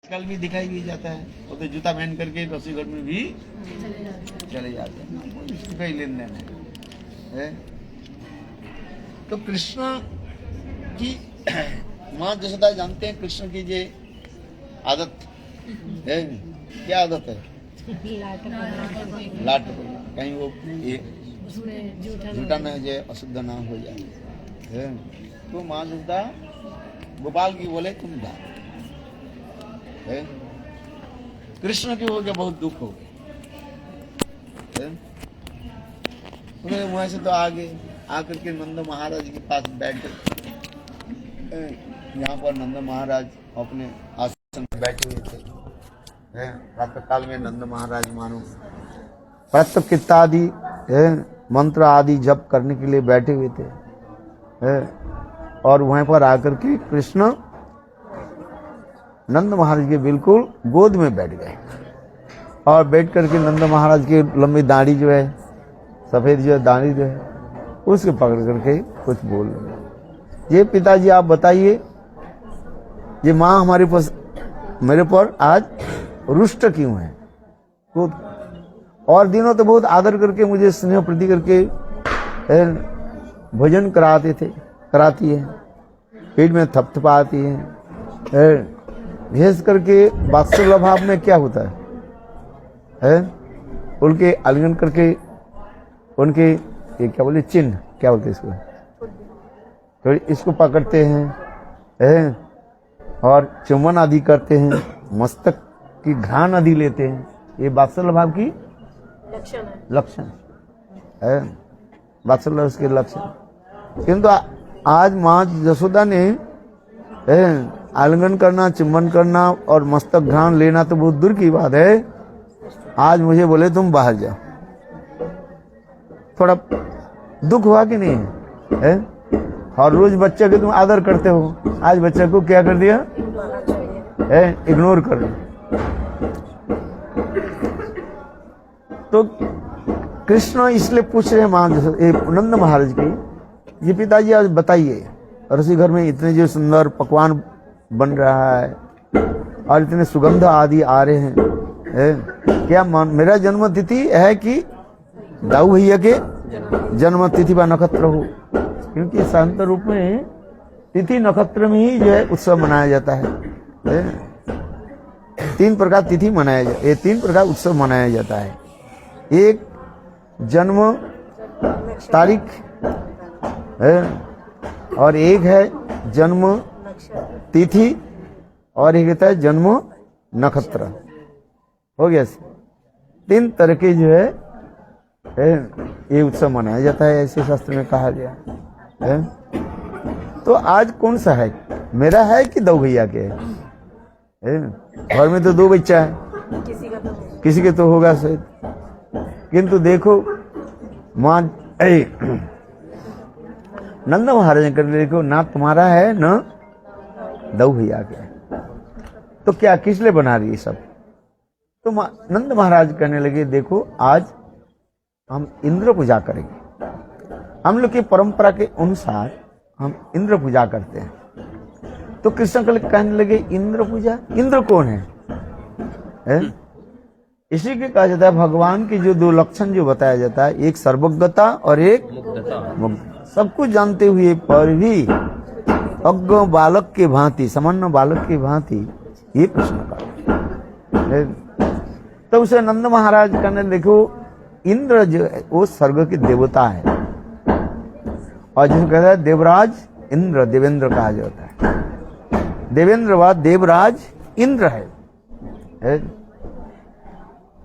कल भी दिखाई भी जाता है, वो तो जूता पहन करके रसीगढ़ में भी चले जाते हैं, इसका ही लेन देन है। तो कृष्ण की माँ जसोदा जानते हैं कृष्ण की ये आदत है, क्या आदत है? लाट कहीं वो ये झूठा न हो जाए, अशुद्ध ना हो जाए है। तो माँ जसोदा गोपाल की बोले तुम जा, कृष्ण की हो गया बहुत दुख हो गया, वहां से तो आगे आकर के नंद महाराज के पास बैठ गए। यहाँ पर नंद महाराज अपने आसन पर बैठे हुए थे। प्रातः काल में नंद महाराज मानो प्रत्यकित आदि मंत्र आदि जप करने के लिए बैठे हुए थे, और वहां पर आकर के कृष्ण नंद महाराज के बिल्कुल गोद में बैठ गए, और बैठ करके नंद महाराज की लंबी दाढ़ी जो है, सफेद जो है दाढ़ी जो है, उसके पकड़ करके कुछ बोल रहे, ये पिताजी आप बताइए, ये माँ हमारे पास मेरे पर आज रुष्ट क्यों है? तो और दिनों तो बहुत आदर करके मुझे स्नेह प्रति करके भोजन कराती है, पेट में थपथपाती है, भेज करके वात्सल्य भाव में क्या होता है? उनके आलिंगन करके उनके ये क्या बोले चिन्ह क्या बोलते हैं इसको, तो इसको पकड़ते हैं और चुम्बन आदि करते हैं, मस्तक की घ्राण आदि लेते हैं, ये वात्सल्य भाव की लक्षण है, वात्सल्य उसके लक्षण। किंतु आज माँ जसोदा ने आलिंगन करना, चुम्बन करना और मस्तक घ्राण लेना तो बहुत दूर की बात है, आज मुझे बोले तुम बाहर जाओ। थोड़ा दुख हुआ कि नहीं है? हर रोज बच्चे के तुम आदर करते हो, आज बच्चे को क्या कर दिया? इग्नोर कर दिया। तो कृष्ण इसलिए पूछ रहे हैं नंद महाराज की, ये पिताजी आज बताइए, रसी घर में इतने जो सुंदर पकवान बन रहा है और इतने सुगंध आदि आ रहे हैं, क्या मेरा जन्म तिथि है कि दाऊ भैया के जन्म तिथि व नक्षत्र हो? क्योंकि शांत रूप में तिथि नक्षत्र में ही जो है उत्सव मनाया जाता है। तीन प्रकार तिथि मनाया जाता है, तीन प्रकार उत्सव मनाया जाता है। एक जन्म तारीख है, और एक है जन्म तिथि, और एक होता है जन्म नक्षत्र। हो गया, तीन तरह के जो है ये उत्सव मनाया जाता है, ऐसे शास्त्र में कहा गया है। तो आज कौन सा है, मेरा है कि दो भैया के है? घर में तो दो बच्चा है, किसी के तो होगा शायद, किंतु देखो मां नंद महाराज कर देखो ना तुम्हारा है न दो भैया के, तो क्या किस लिए बना रही है सब? तो नंद महाराज कहने लगे देखो आज हम इंद्र पूजा करेंगे, हम लोग की परंपरा के अनुसार हम इंद्र पूजा करते हैं। तो कृष्ण कहने लगे इंद्र पूजा, इंद्र कौन है? इसी के कहा जाता है भगवान की जो दो लक्षण जो बताया जाता है, एक सर्वज्ञता और एक सब कुछ जानते हुए पर भी अज्ञ बालक के भांति, सामान्य बालक के भांति ये प्रश्न का। तो उसे नंद महाराज कहने देखो इंद्र जो है वो स्वर्ग के देवता है, और जिसको कहता है देवराज इंद्र, देवेंद्र कहा जाता है। देवेंद्र व देवराज इंद्र है।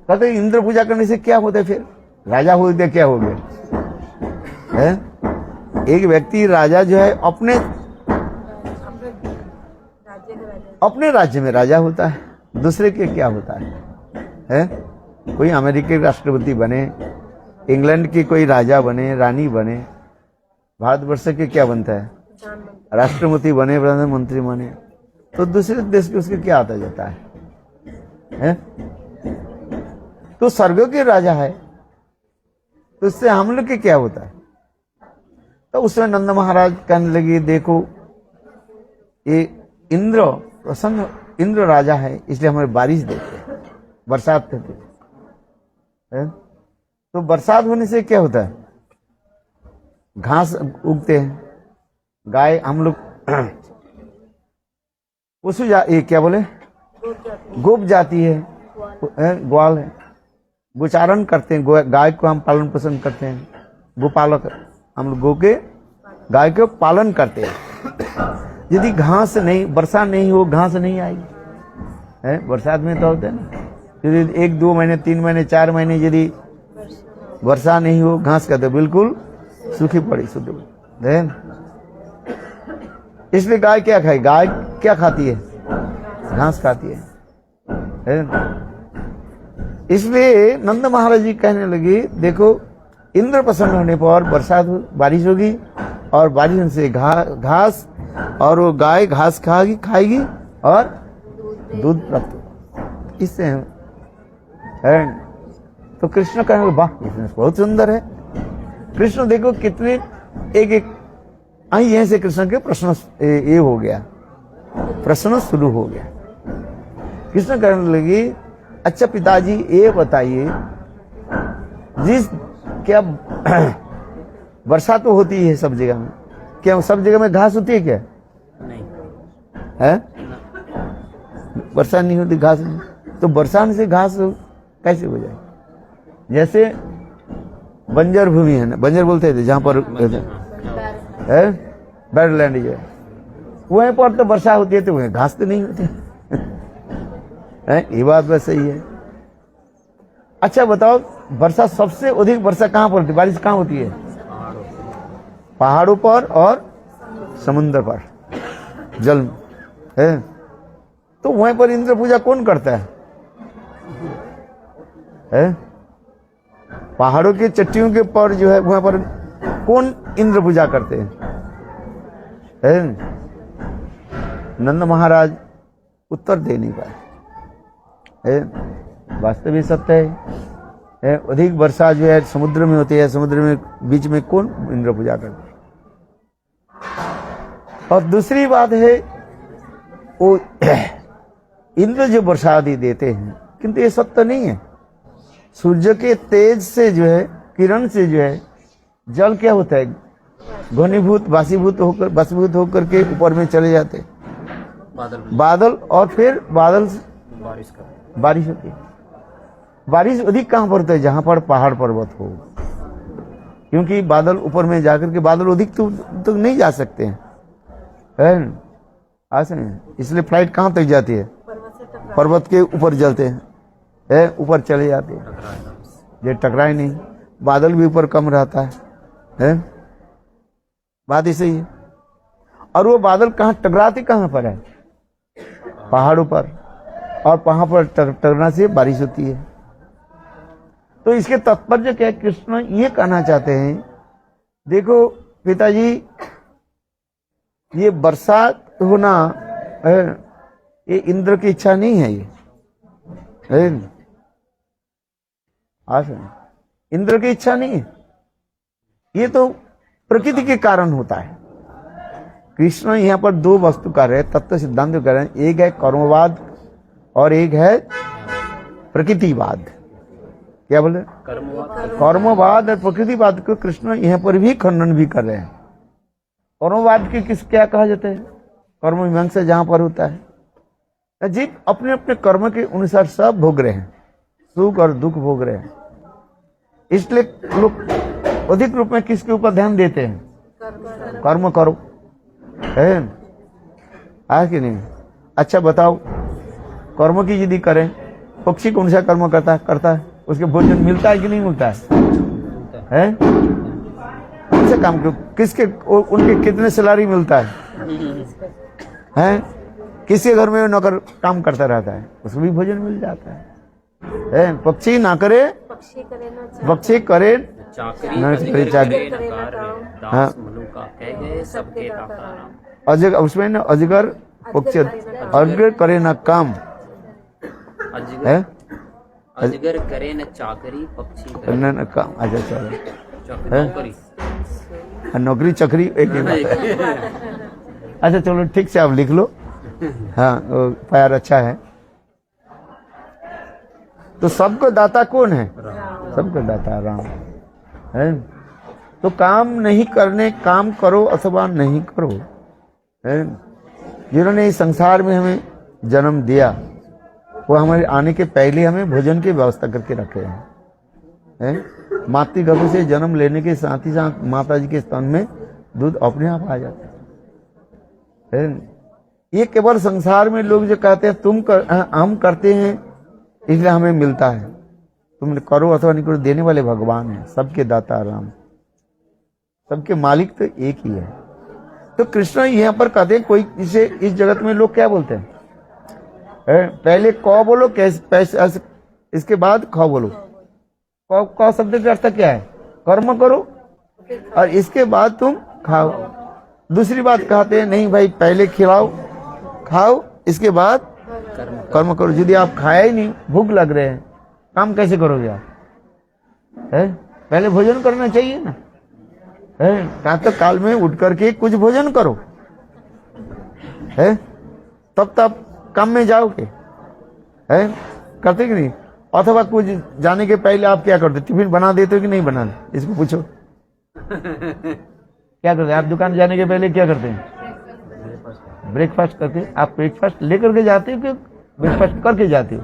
कहते इंद्र पूजा करने से क्या होता है? फिर राजा हो गया, क्या हो गया है? एक व्यक्ति राजा जो है अपने राज्य में राजा होता है, दूसरे के क्या होता है? कोई अमेरिकी राष्ट्रपति बने, इंग्लैंड की कोई राजा बने, रानी बने, भारतवर्ष के क्या बनता है? राष्ट्रपति बने, प्रधानमंत्री बने, तो दूसरे देश के उसके क्या आता जाता है? तो स्वर्ग के राजा है, तो इससे हम लोग के क्या होता है? तो उसमें नंद महाराज कहने लगे देखो ये इंद्र प्रसन्न इंद्र राजा है इसलिए हमें बारिश देते हैं, बरसात देते हैं। तो बरसात होने से क्या होता है, घास उगते हैं, गाय हम लोग पशु ये क्या बोले गोप जाती है, ग्वाल है, गोचारण करते हैं, गाय को हम पालन पोषण करते हैं, गोपालक हम लोग गो के गाय को पालन करते हैं। यदि घास नहीं, वर्षा नहीं हो, घास नहीं आएगी है। बरसात में तो होता है ना, यदि 1-2 महीने 3 महीने 4 महीने यदि वर्षा नहीं हो, घास का तो बिल्कुल सूखी पड़ी शुद्ध है। इसलिए गाय क्या खाई, गाय क्या खाती है, घास खाती है। इसलिए नंद महाराज जी कहने लगे देखो इंद्र प्रसन्न होने पर बरसात बारिश होगी और बारिश से घास और वो गाय घास खाएगी और दूध प्राप्त होगा, इससे है। तो कृष्ण कहने लगे वाह बहुत सुंदर है। कृष्ण देखो कितने एक यहीं से कृष्ण के प्रश्न ये हो गया, प्रश्न शुरू हो गया। कृष्ण कहने लगे अच्छा पिताजी ये बताइए, जिस क्या वर्षा तो होती है सब जगह में, क्या सब जगह में घास होती है क्या, नहीं है? वर्षा नहीं होती, घास नहीं, तो बरसात से घास कैसे हो जाए? जैसे बंजर भूमि है ना, बंजर बोलते थे जहां पर है बैडलैंड जो है, वहीं पर तो वर्षा होती है तो वहीं घास तो नहीं होती है। ये बात बस सही है। अच्छा बताओ वर्षा सबसे अधिक वर्षा कहां पर होती है, बारिश कहां होती है? पहाड़ों पर और समुद्र पर जल है। तो वहीं पर इंद्र पूजा कौन करता है? पहाड़ों की चट्टियों के पर जो है वहां पर कौन इंद्र पूजा करते हैं? नंद महाराज उत्तर दे नहीं पाए। वास्तविक सत्य है, अधिक वर्षा जो है समुद्र में होती है, समुद्र में बीच में कौन इंद्र पूजा करते हैं? और दूसरी बात है वो इंद्र जो वर्षा आदि देते हैं, किंतु ये सत्य नहीं है। सूर्य के तेज से जो है, किरण से जो है जल क्या होता है, घनीभूत बाष्पीभूत होकर के ऊपर में चले जाते हैं बादल, और फिर बादल से बारिश होती है। बारिश अधिक कहां पर होता है? जहां पर पहाड़ पर्वत हो, क्योंकि बादल ऊपर में जाकर के बादल अधिक तो नहीं जा सकते हैं, इसलिए फ्लाइट कहां तक जाती है? पर्वत के ऊपर जलते हैं, ऊपर चले जाते हैं, ये टकराए नहीं। बादल भी ऊपर कम रहता है, बात ऐसे ही है। और वो बादल कहां टकराते, कहां पर है? पहाड़ों पर, और पहाड़ पर टकराने से बारिश होती है। तो इसके तात्पर्य क्या है? कृष्ण ये कहना चाहते हैं देखो पिताजी, ये बरसात होना ये इंद्र की इच्छा नहीं है, ये इंद्र की इच्छा नहीं है, ये तो प्रकृति के कारण होता है। कृष्ण यहाँ पर 2 वस्तु कर रहे हैं, तत्व सिद्धांत कर रहे हैं, एक है कर्मवाद और एक है प्रकृतिवाद। क्या बोले? कर्मवाद और प्रकृतिवाद को कृष्ण यहाँ पर भी खंडन भी कर रहे हैं। कर्मवाद के क्या कहा जाता है? कर्म मीमांसा जहां पर होता है, जीव अपने अपने कर्म के अनुसार सब भोग रहे हैं, सुख और दुख भोग रहे हैं। इसलिए लोग अधिक रूप में किसके ऊपर ध्यान देते हैं? कर्म करो, है कि नहीं? अच्छा बताओ, कर्म की यदि करें, पक्षी कौन सा कर्म करता है, उसके भोजन मिलता है कि नहीं मिलता है? कौन से काम को किसके, उनके कितने सैलरी मिलता है? किसके घर में नौकर काम करता रहता है, उसको भी भोजन मिल जाता है। पक्षी ना करे, पक्षी करे अजगर, उसमें ना अजगर पक्षी, अजगर करे ना काम, अजगर करे न चाकरी, पक्षी करे न काम। अच्छा चलो, नौकरी चकरी एक ही बात है। अच्छा चलो ठीक से आप लिख लो, हाँ वो प्यार अच्छा है। तो सबको दाता कौन है? सबको दाता राम है। तो काम करो अथवा नहीं करो है। जिन्होंने इस संसार में हमें जन्म दिया वो हमारे आने के पहले हमें भोजन की व्यवस्था करके रखे हैं। मातृगर्भ से जन्म लेने के साथ ही साथ माता जी के स्तन में दूध अपने आप आ जाता है। ये केवल संसार में लोग जो कहते हैं हम करते हैं इसलिए हमें मिलता है, तुम करो अथवा नहीं करो, देने वाले भगवान हैं, सबके दाता राम, सबके मालिक तो एक ही है। तो कृष्ण यहाँ पर कहते हैं कोई इसे इस जगत में लोग क्या बोलते हैं? पहले क बोलो कैसे, इसके बाद ख बोलो। क शब्द का अर्थ क्या है? कर्म करो और इसके बाद तुम खाओ। दूसरी बात कहते हैं नहीं भाई पहले खिलाओ खाओ इसके बाद कर्म करो। यदि आप खाया ही नहीं, भूख लग रहे हैं, काम कैसे करोगे आप? पहले भोजन करना चाहिए ना। प्रातः काल में उठ करके कुछ भोजन करो तब तब काम में जाओगे। करते कि नहीं? अथवा कुछ जाने के पहले आप क्या करते? टिफिन बना देते हो कि नहीं बना? इसको पूछो क्या करते? आप दुकान जाने के पहले क्या करते हैं? ब्रेकफास्ट करते हैं। आप ब्रेकफास्ट लेकर के जाते हो कि ब्रेकफास्ट करके जाते हो?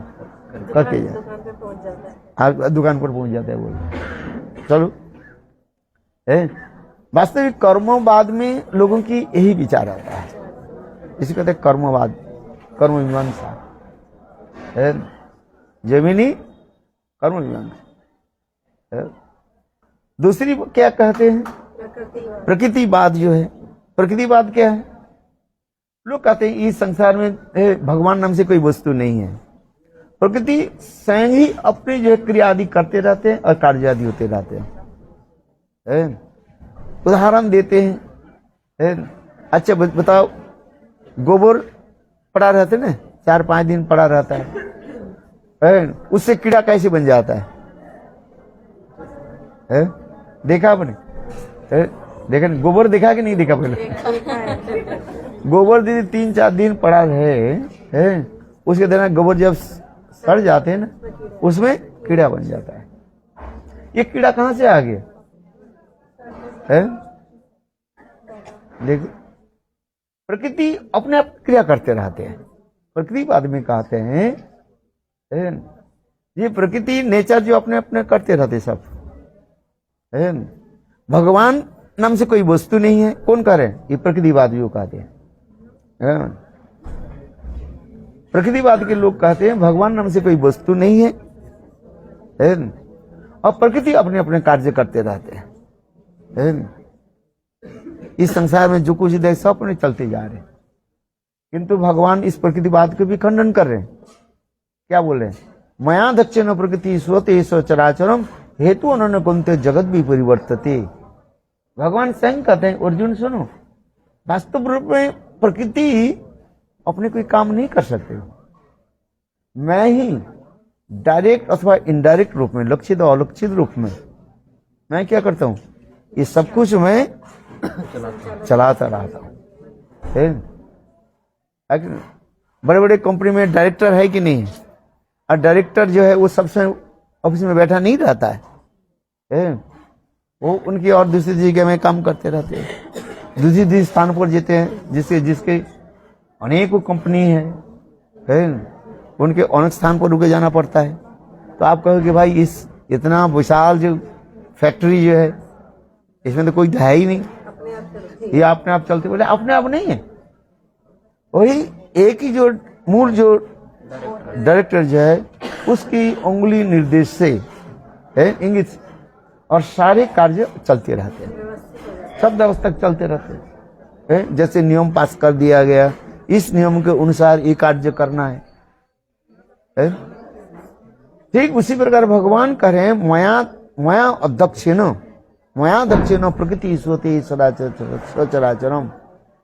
करके जाते। आप दुकान पर पहुंच जाते हैं बोलो चलो। वास्तविक कर्मवाद में लोगों की यही विचार आता है, इसे कहते हैं कर्मवाद, कर्म मीमांसा। जमीनी कर्म मीमांसा। दूसरी क्या कहते हैं? प्रकृतिवाद जो है। प्रकृतिवाद क्या है? लोग कहते हैं इस संसार में भगवान नाम से कोई वस्तु नहीं है, प्रकृति स्वयं ही अपने जो है क्रिया आदि करते रहते हैं और कार्य आदि होते रहते हैं। उदाहरण देते हैं। अच्छा बताओ, गोबर पड़ा रहता है ना, 4-5 दिन पड़ा रहता है, उससे कीड़ा कैसे बन जाता है? देखा आपने? देखा गोबर देखा कि नहीं देखा? पहले गोबर दीदी 3-4 दिन पड़ा है, उसके दौरान गोबर जब सड़ जाते हैं ना उसमें कीड़ा बन जाता है। ये कीड़ा कहां से आ गया? देखो प्रकृति अपने आप क्रिया करते रहते हैं। प्रकृतिवाद में कहते हैं ये प्रकृति नेचर जो अपने अपने करते रहते सब। भगवान नाम से कोई वस्तु नहीं है, कौन कह रहे हैं? ये प्रकृतिवाद जो कहते हैं। प्रकृतिवाद के लोग कहते हैं भगवान नाम से कोई वस्तु नहीं है और प्रकृति अपने अपने कार्य करते रहते हैं। इस संसार में जो कुछ देख सब अपने चलते जा रहे हैं, किंतु भगवान इस प्रकृतिवाद को भी खंडन कर रहे हैं। क्या बोल रहे हैं? मया दक्षिण प्रकृति स्वते चराचरम हेतु अनन्य कुंते जगत भी परिवर्तते। भगवान स्वयं कहते हैं अर्जुन सुनो, वास्तव रूप में प्रकृति अपने कोई काम नहीं कर सकते, मैं ही डायरेक्ट अथवा इनडायरेक्ट रूप में, लक्षित और अलक्षित रूप में मैं क्या करता हूं? ये सब कुछ मैं चलाता रहता हूं। बड़े बड़े कंपनी में डायरेक्टर है कि नहीं? और डायरेक्टर जो है वो सबसे ऑफिस में बैठा नहीं रहता है, वो उनकी और दूसरी जगह में काम करते रहते हैं, दूसरी स्थान पर जाते हैं, जिसके अनेकों कंपनी है, उनके अनेक स्थान पर रुके जाना पड़ता है। तो आप कहो कि भाई इस इतना विशाल जो फैक्ट्री जो है इसमें तो कोई है ही नहीं, ये अपने आप चलते। बोले अपने आप नहीं है, वही एक ही जो मूल जो डायरेक्टर जो है उसकी उंगली निर्देश से इंगित और सारे कार्य चलते रहते हैं, सब व्यवस्था चलते रहते हैं। जैसे नियम पास कर दिया गया, इस नियम के अनुसार ये कार्य करना है। ठीक उसी प्रकार भगवान कह रहे हैं मया दक्षिण प्रकृति स्वते सचराचरम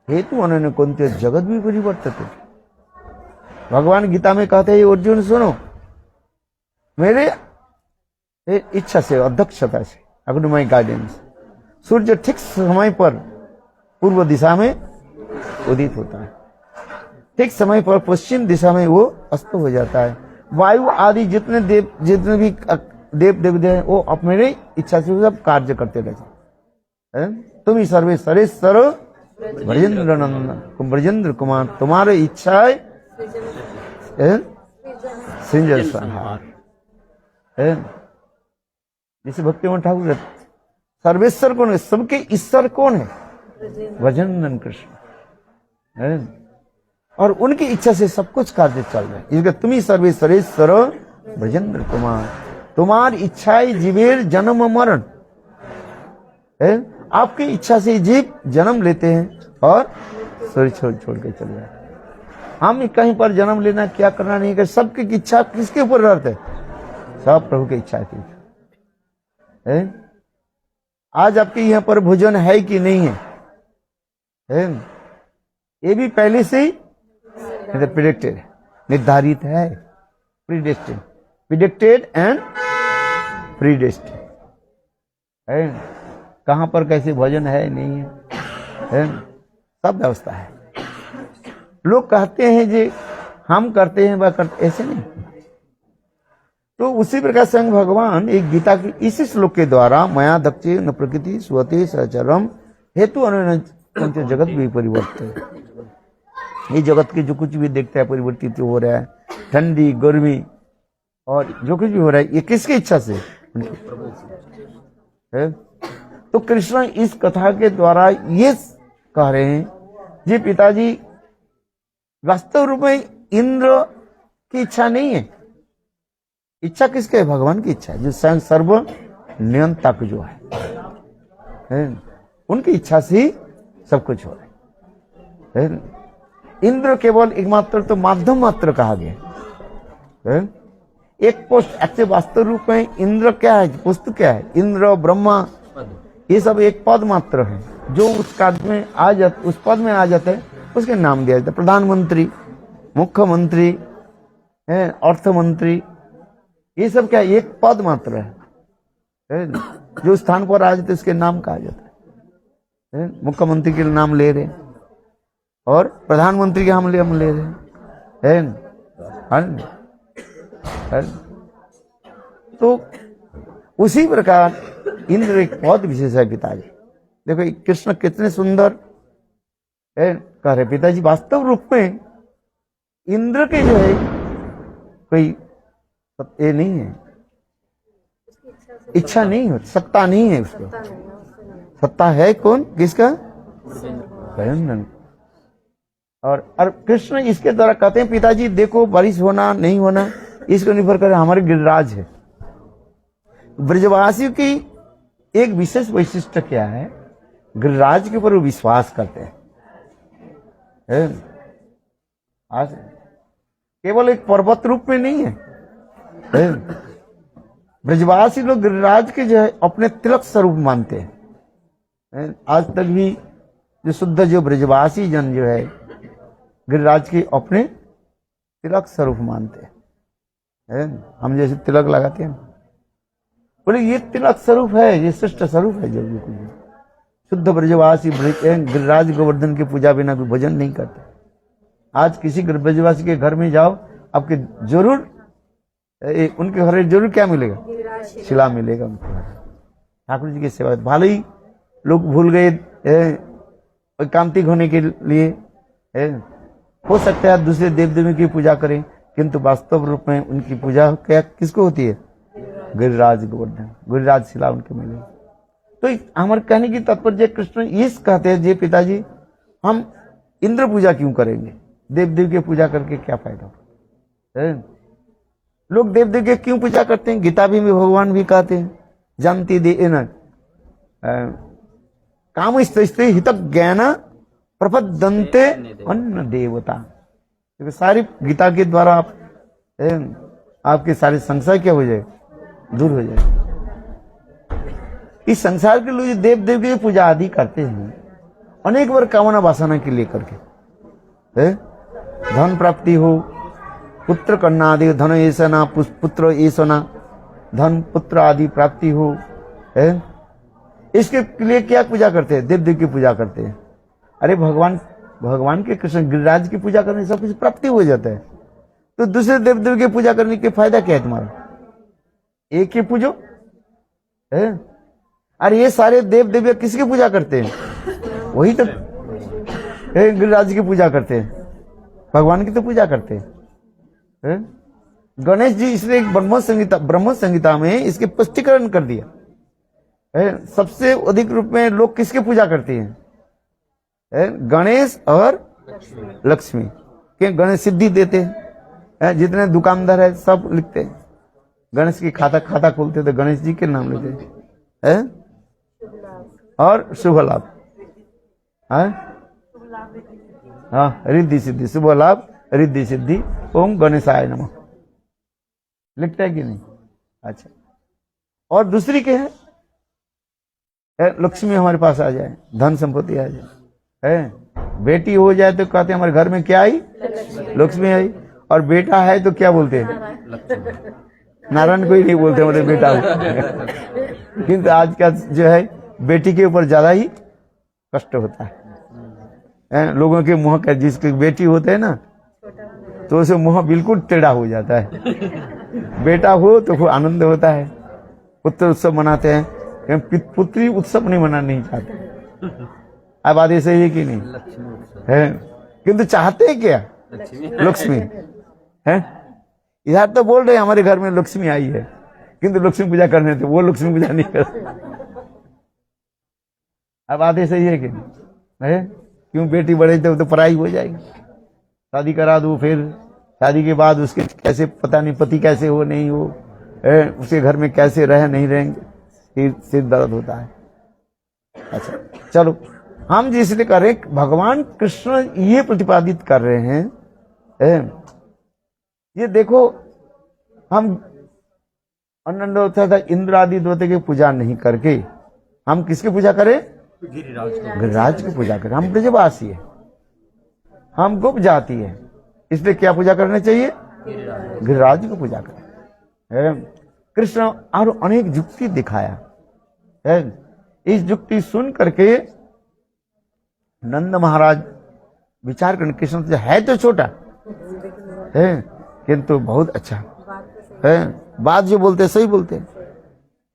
हेतु अनन्य कुंते जगत भी परिवर्तते। भगवान गीता में कहते हैं अर्जुन सुनो, मेरे इच्छा से अध्यक्षता से अकॉर्डिंग माई गाइडेंस सूर्य ठीक समय पर पूर्व दिशा में उदित होता है। ठीक समय पर पश्चिम दिशा में वो अस्त हो जाता है। वायु आदि जितने भी देव देवता हैं वो अपने इच्छा से सब कार्य करते रहते हैं। तुम ही सर्वे सरेश्वर ब्रजेंद्र नंदन ब्रजेंद्र कुमार, तुम्हारे इच्छा है सृजन संहार। जैसे भक्तिमोहन ठाकुर कहते सर्वेश्वर कौन है, सबके ईश्वर कौन है, ब्रजेंद्र कृष्ण है। और उनकी इच्छा से सब कुछ कार्य चल रहा है। इसलिए तुम ही सर्वेश्वरेश्वर ब्रजेंद्र कुमार, तुम्हारी इच्छाएं जीवेर जन्म मरण है। आपकी इच्छा से जीव जन्म लेते हैं और शरीर छोड़ के चले जाते हैं। हम कहीं पर जन्म लेना क्या करना नहीं कर, सबकी इच्छा किसके ऊपर रहते है, सब प्रभु की इच्छा की है। आज आपके यहाँ पर भोजन है कि नहीं है, ये भी पहले से ही प्रेडिक्टेड निर्धारित है, प्रिडिक्टेड एंड प्रीडेस्टिन्ड है। कहां पर कैसे भोजन है नहीं है, सब व्यवस्था है। लोग कहते हैं जे हम करते हैं वह करते, ऐसे नहीं। तो उसी प्रकार स्वयं भगवान एक गीता की इसी श्लोक के द्वारा मया दक्षे न प्रकृति स्वते सचरम हेतु अनुच जगत भी परिवर्तन, ये जगत के जो कुछ भी देखते हैं परिवर्तित हो रहा है, ठंडी गर्मी और जो कुछ भी हो रहा है, ये किसकी इच्छा से है। तो कृष्ण इस कथा के द्वारा ये कह रहे हैं जी पिताजी वास्तव रूप में इंद्र की इच्छा नहीं है, इच्छा किसके है, भगवान की इच्छा है, जो स्वयं सर्व नियंता जो है उनकी इच्छा से ही सब कुछ हो रहा है। इंद्र केवल एकमात्र तो माध्यम मात्र कहा गया है। एक पोस्ट एक्चुअली वास्तव रूप में इंद्र क्या है, वस्तु क्या है, इंद्र ब्रह्मा ये सब एक पद मात्र है जो उस पद में आ जाते, उस पद में आ जाते हैं, उसके नाम दिया जाता है। प्रधानमंत्री, मुख्यमंत्री, अर्थमंत्री, ये सब क्या एक पद मात्र है, जो स्थान पर आ जाते उसके नाम कहा जाता है। मुख्यमंत्री के नाम ले रहे और प्रधानमंत्री के हम ले रहे हैं। तो उसी प्रकार इंद्र एक बहुत विशेष है पिताजी। देखो कृष्ण कितने सुंदर कह रहे पिताजी, वास्तव रूप में इंद्र के जो है कोई ये नहीं है, इच्छा नहीं हो, सत्ता नहीं है उसको, सत्ता है कौन, किसका, ब्रजेंद्र। और कृष्ण इसके द्वारा कहते हैं पिताजी देखो बारिश होना नहीं होना इसको निर्भर करे हमारे गिरिराज है। ब्रजवासियों की एक विशेष वैशिष्ट्य क्या है, गिरिराज के ऊपर वो विश्वास करते हैं। आज केवल एक पर्वत रूप में नहीं है, ब्रजवासी लोग गिरिराज के जो है अपने तिलक स्वरूप मानते हैं। आज तक भी जो शुद्ध जो ब्रजवासी जन जो है गिरिराज के अपने तिलक स्वरूप मानते हैं। हम जैसे तिलक लगाते हैं, बोले ये तिलक स्वरूप है, ये श्रेष्ठ स्वरूप है। जो भी कुछ शुद्ध ब्रजवासी गिरिराज गोवर्धन की पूजा बिना कोई भजन नहीं करते। आज किसी ब्रजवासी के घर में जाओ, आपके जरूर उनके घर जरूर क्या मिलेगा, शिला मिलेगा उनके घर। ठाकुर जी की सेवा भले ही लोग भूल गए कांतिक होने के लिए, हो सकता है दूसरे देव देवी की पूजा करें, किंतु वास्तव रूप में उनकी पूजा क्या किसको होती है, गिरिराज गोवर्धन, गिरिराज शिला उनके मिले। तो हमारे कहने की तात्पर्य कृष्ण ये कहते हैं जी पिताजी हम इंद्र पूजा क्यों करेंगे, देव देव की पूजा करके क्या फायदा है। लोग देव देव की क्यों पूजा करते हैं, गीता भी भगवान भी कहते हैं जानती दे न काम स्त्री हित ज्ञान प्रपदंते अन्न देवता। तो सारी गीता के द्वारा आपके सारे संशय क्या हो जाए, दूर हो जाए। इस संसार के लोग देव देव की पूजा आदि करते हैं अनेक बार कामना वासना के लिए करके, धन प्राप्ति हो, पुत्र कन्या आदि, धन ऐसना पुत्र ऐसना, धन पुत्र आदि प्राप्ति हो, इसके लिए क्या पूजा करते हैं, देव देव की पूजा करते हैं। अरे भगवान भगवान के कृष्ण गिरिराज की पूजा करने से सब कुछ प्राप्ति हो जाता है। तो दूसरे देव देवी की पूजा करने के फायदा क्या है तुम्हारा? एक ही पूजो है। अरे ये सारे देव देवी किसकी पूजा करते हैं? वही तो गिरिराज की पूजा करते हैं, भगवान की तो पूजा करते हैं। गणेश जी इसलिए ब्रह्म संहिता में इसके स्पष्टीकरण कर दिया है। सबसे अधिक रूप में लोग किसकी पूजा करते हैं? गणेश और लक्ष्मी। क्यों? गणेश सिद्धि देते हैं। जितने दुकानदार है सब लिखते हैं गणेश की खाता खोलते तो गणेश जी के नाम लेते हैं। और शुभ लाभ, हाँ, रिद्धि सिद्धि, शुभ लाभ रिद्धि सिद्धि, ओम गणेशाय नमः लिखता है कि नहीं? अच्छा, और दूसरी क्या है? लक्ष्मी हमारे पास आ जाए, धन संपत्ति आ जाए, है। बेटी हो जाए तो कहते हैं हमारे घर में क्या आई? लक्ष्मी आई। और बेटा है तो क्या बोलते हैं? नारायण को ही नहीं बोलते हमारे बेटा हो। किंतु आज का जो है बेटी के ऊपर ज्यादा ही कष्ट होता है। लोगों के मुंह का, जिसकी बेटी होते है ना तो उसे मुंह बिल्कुल टेढ़ा हो जाता है। बेटा हो तो खूब आनंद होता है, पुत्र उत्सव मनाते हैं, पुत्री उत्सव नहीं मनाना नहीं चाहते। अब बात ऐसे ही कि नहीं है? किंतु चाहते हैं क्या? लक्ष्मी है। इधर तो बोल रहे हमारे घर में लक्ष्मी आई है, किंतु लक्ष्मी पूजा करने थे, वो लक्ष्मी पूजा नहीं करते। अब बात ऐसे ही है कि नहीं है? क्यों? बेटी बड़े तो पढ़ाई हो जाएगी, शादी करा दो, फिर शादी के बाद उसके कैसे पता नहीं पति कैसे हो नहीं हो, उसके घर में कैसे रहे नहीं रहेंगे, फिर सिर दर्द होता है। अच्छा चलो, हम जिसलिए कर रहे हैं, भगवान कृष्ण ये प्रतिपादित कर रहे हैं, ये देखो हम अन्नदाता इंद्र आदि देवता की पूजा नहीं करके हम किसकी पूजा करें? गिरिराज की पूजा करें। हम ब्रजवासी है, हम गुप्त जाति है, इसलिए क्या पूजा करनी चाहिए? गिरिराज की पूजा करें। कृष्ण और अनेक युक्ति दिखाया है। इस युक्ति सुन करके नंद महाराज विचार करने, कृष्ण है तो छोटा है किंतु बहुत अच्छा है, बात जो बोलते सही बोलते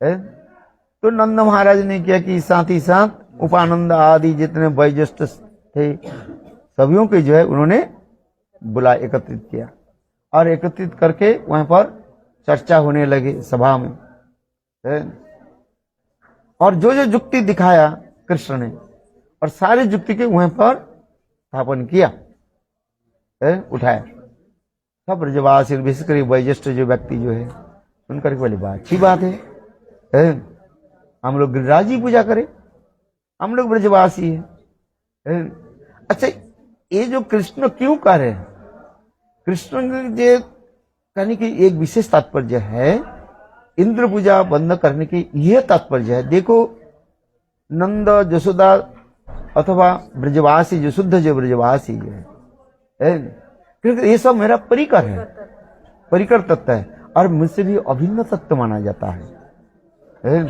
है। तो नंद महाराज ने किया कि साथ ही साथ उपानंद आदि जितने वयोज्येष्ठ थे सभियों के जो है उन्होंने बुला एकत्रित किया, और एकत्रित करके वहां पर चर्चा होने लगे सभा में, है? और जो जो युक्ति दिखाया कृष्ण ने, और सारी युक्ति के वहां पर स्थापन किया, उठाया। सब ब्रजवासी विशेषकर वयोज्येष्ठ जो व्यक्ति जो है सुनकर के बोले बात अच्छी बात है, हम लोग गिरिराज जी पूजा करें, हम लोग ब्रजवासी है। अच्छा, ये जो कृष्ण क्यों कह रहे हैं? कृष्ण जो कहने की एक विशेष तात्पर्य है, इंद्र पूजा बंद करने की यह तात्पर्य है। देखो, नंद जसोदा अथवा ब्रजवासी जो शुद्ध जो ब्रजवासी है, ये सब मेरा परिकर है, परिकर तत्व है, और मुझसे भी अभिन्न तत्व माना जाता है।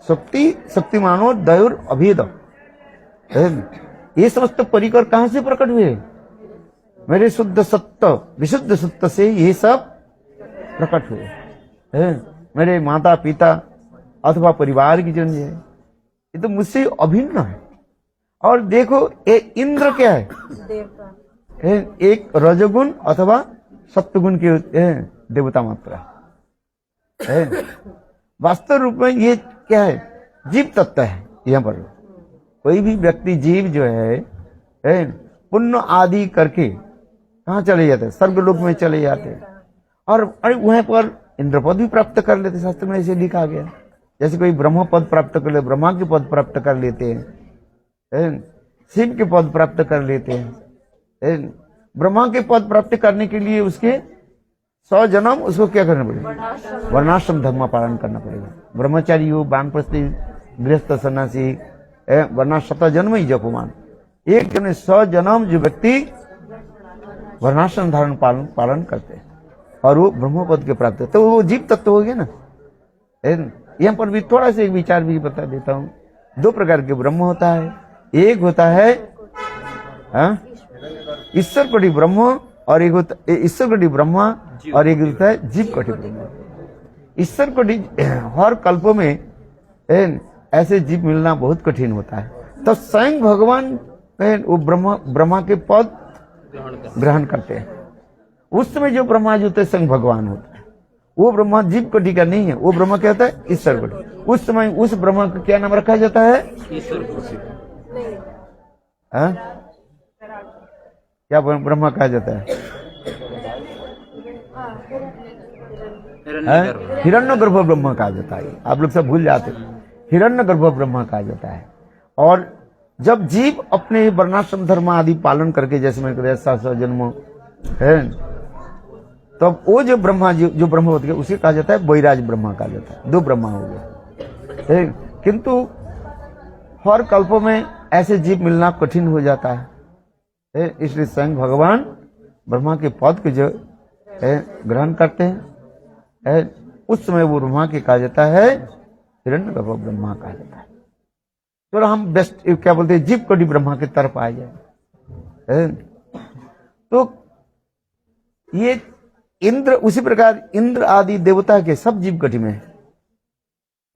शक्ति मानो दयोर अभेद, ये समस्त परिकर कहां से प्रकट हुए? मेरे शुद्ध सत्य विशुद्ध सत्य से ये सब प्रकट हुए। मेरे माता पिता अथवा परिवार की जन है, ये तो मुझसे अभिन्न है। और देखो, ये इंद्र क्या है? एक रजोगुण अथवा सत्वगुण के देवता मात्र है। वास्तव रूप में ये क्या है? जीव तत्व है। यहाँ पर कोई भी व्यक्ति जीव जो है पुण्य आदि करके कहाँ चले जाते हैं? स्वर्गलोक में चले जाते हैं, और वहां पर इंद्र पद भी प्राप्त कर लेते। शास्त्र में ऐसे लिखा गया, जैसे कोई ब्रह्म पद प्राप्त कर ले, ब्रह्मा के पद प्राप्त कर लेते हैं, शिव के पद प्राप्त कर लेते हैं। ब्रह्मा के पद प्राप्त करने के लिए उसके 100 जन्म उसको क्या करना पड़ेगा? वर्णाश्रम धर्म पालन करना पड़ेगा। ब्रह्मचारी हो, वानप्रस्थी, गृहस्थ, सन्यासी, वरना 100 जन्म ही जपमान। एक जन 100 जन्म जो व्यक्ति वर्णाश्रम धारण पालन करते हैं और वो ब्रह्म पद के प्राप्त, तो वो जीव तत्व हो गया ना। यहाँ पर भी थोड़ा सा एक विचार भी बता देता हूँ। 2 प्रकार के ब्रह्म होता है। एक होता है ईश्वर कोटि ब्रह्म और एक होता ईश्वर कोटि ब्रह्मा और एक होता है जीव कोटि ब्रह्म। ईश्वर कोटि हर कल्पों में ऐसे जीव मिलना बहुत कठिन होता है। तो स्वयं भगवान वो ब्रह्मा के पद ग्रहण करते हैं। उस समय जो ब्रह्मा जी होते हैं स्वयं भगवान होता है। वो ब्रह्मा जीव कोटि का नहीं है, वो ब्रह्मा क्या होता है? ईश्वर कोटि। उस समय उस ब्रह्मा का क्या नाम रखा जाता है? ईश्वर कोटि। क्या ब्रह्मा कहा जाता है? हिरण्यगर्भ ब्रह्मा कहा जाता है। आप लोग सब भूल जाते हैं। हिरण्यगर्भ ब्रह्मा कहा जाता है। और जब जीव अपने वर्णाश्रम धर्म आदि पालन करके, जैसे मैंने कहा 700 जन्म है, तब वो जो ब्रह्मा जी जो ब्रह्मा होते हैं उसे कहा जाता है वैराज ब्रह्मा कहा जाता है। 2 ब्रह्मा हो गए। किंतु हर कल्पों में ऐसे जीव मिलना कठिन हो जाता है। इसलिए स्वयं भगवान ब्रह्मा के पद के जो ग्रहण करते हैं, उस समय वो ब्रह्मा के कहा जाता है हिरण्यगर्भ ब्रह्मा कहा जाता है। चलो हम बेस्ट क्या बोलते हैं, जीव कोटि ब्रह्मा की तरफ आ जाए। तो ये इंद्र, उसी प्रकार इंद्र आदि देवता के सब जीव कोटि में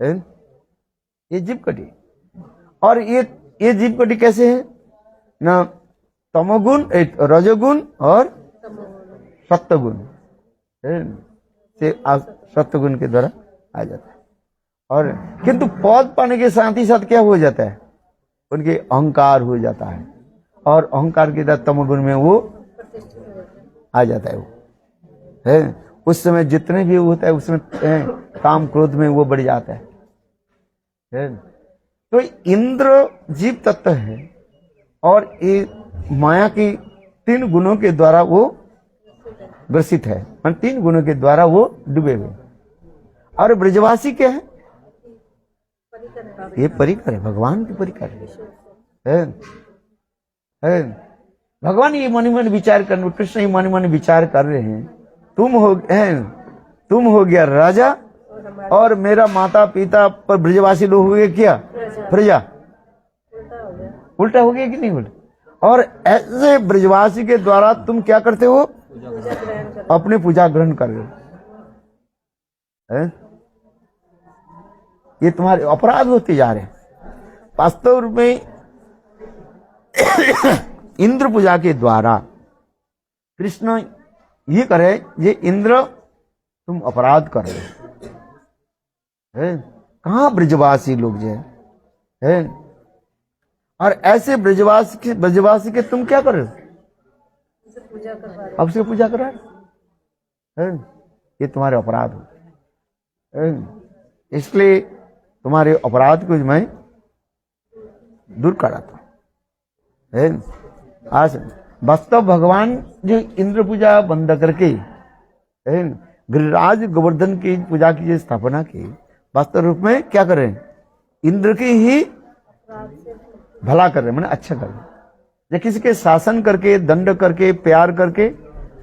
है। ये जीव कोटि, और ये जीव कोटि कैसे है ना? तमोगुण, रजोगुण और सत्वगुण से सत्वगुण के द्वारा आ जाता है। और किंतु पद पाने के साथ ही साथ क्या हो जाता है? उनके अहंकार हो जाता है, और अहंकार के द्वारा तमोगुण में वो आ जाता है। वो उस समय जितने भी होता है उसमें काम क्रोध में वो बढ़ जाता है। तो इंद्र जीव तत्व है, और ये माया की 3 गुणों के द्वारा वो ग्रसित है, 3 गुणों के द्वारा वो डूबे हुए। और ब्रजवासी क्या है? ये परिकर है, भगवान की परिकर है। भगवान ये मन मन विचार कर, कृष्ण ये मन मन विचार कर रहे हैं, तुम हो गया राजा, और मेरा माता पिता पर ब्रजवासी लोग हुए क्या? प्रजा। उल्टा हो गया कि नहीं उल्टा? और ऐसे ब्रजवासी के द्वारा तुम क्या करते हो? अपने पूजा ग्रहण कर रहे हो। ये तुम्हारे अपराध होते जा रहे हैं। वास्तव में इंद्र पूजा के द्वारा कृष्ण ये करे, ये इंद्र तुम अपराध कर रहे हो। कहाँ ब्रजवासी लोग जो है, और ऐसे ब्रजवासी के तुम क्या कर रहे हो? अब से पूजा करा रहे। ये तुम्हारे अपराध हो। इसलिए तुम्हारे अपराध को मैं दूर कराता हूं। आज वास्तव भगवान जो इंद्र पूजा बंद करके गिरिराज गोवर्धन की पूजा की जो स्थापना की, वास्तव रूप में क्या कर रहे हैं? इंद्र की ही भला कर रहे हैं, मैंने अच्छा कर रहे हैं। या किसी के शासन करके, दंड करके, प्यार करके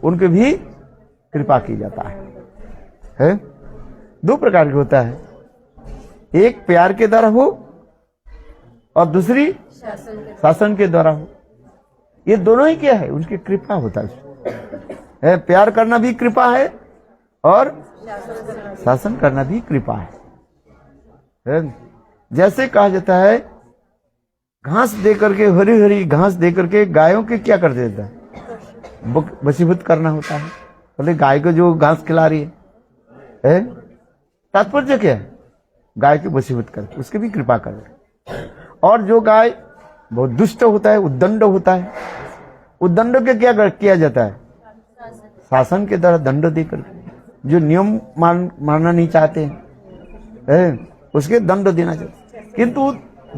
उनके भी कृपा की जाता है। 2 प्रकार की होता है, एक प्यार के द्वारा हो और दूसरी शासन के द्वारा हो। ये दोनों ही क्या है? उनकी कृपा होता है। प्यार करना भी कृपा है और शासन करना भी कृपा है। जैसे कहा जाता है, घास दे करके, हरी हरी घास दे करके गायों के क्या कर देता है? वशीभूत करना होता है। बोले गाय को जो घास खिला रही है, तात्पर्य क्या है? गाय के वशीभूत करके उसकी भी कृपा कर रहे। और जो गाय बहुत दुष्ट होता है, उद्दंड होता है, उद्दंड के क्या किया जाता है? शासन के द्वारा दंड देकर, जो नियम मानना नहीं चाहते हैं, उसके दंड देना चाहिए। किंतु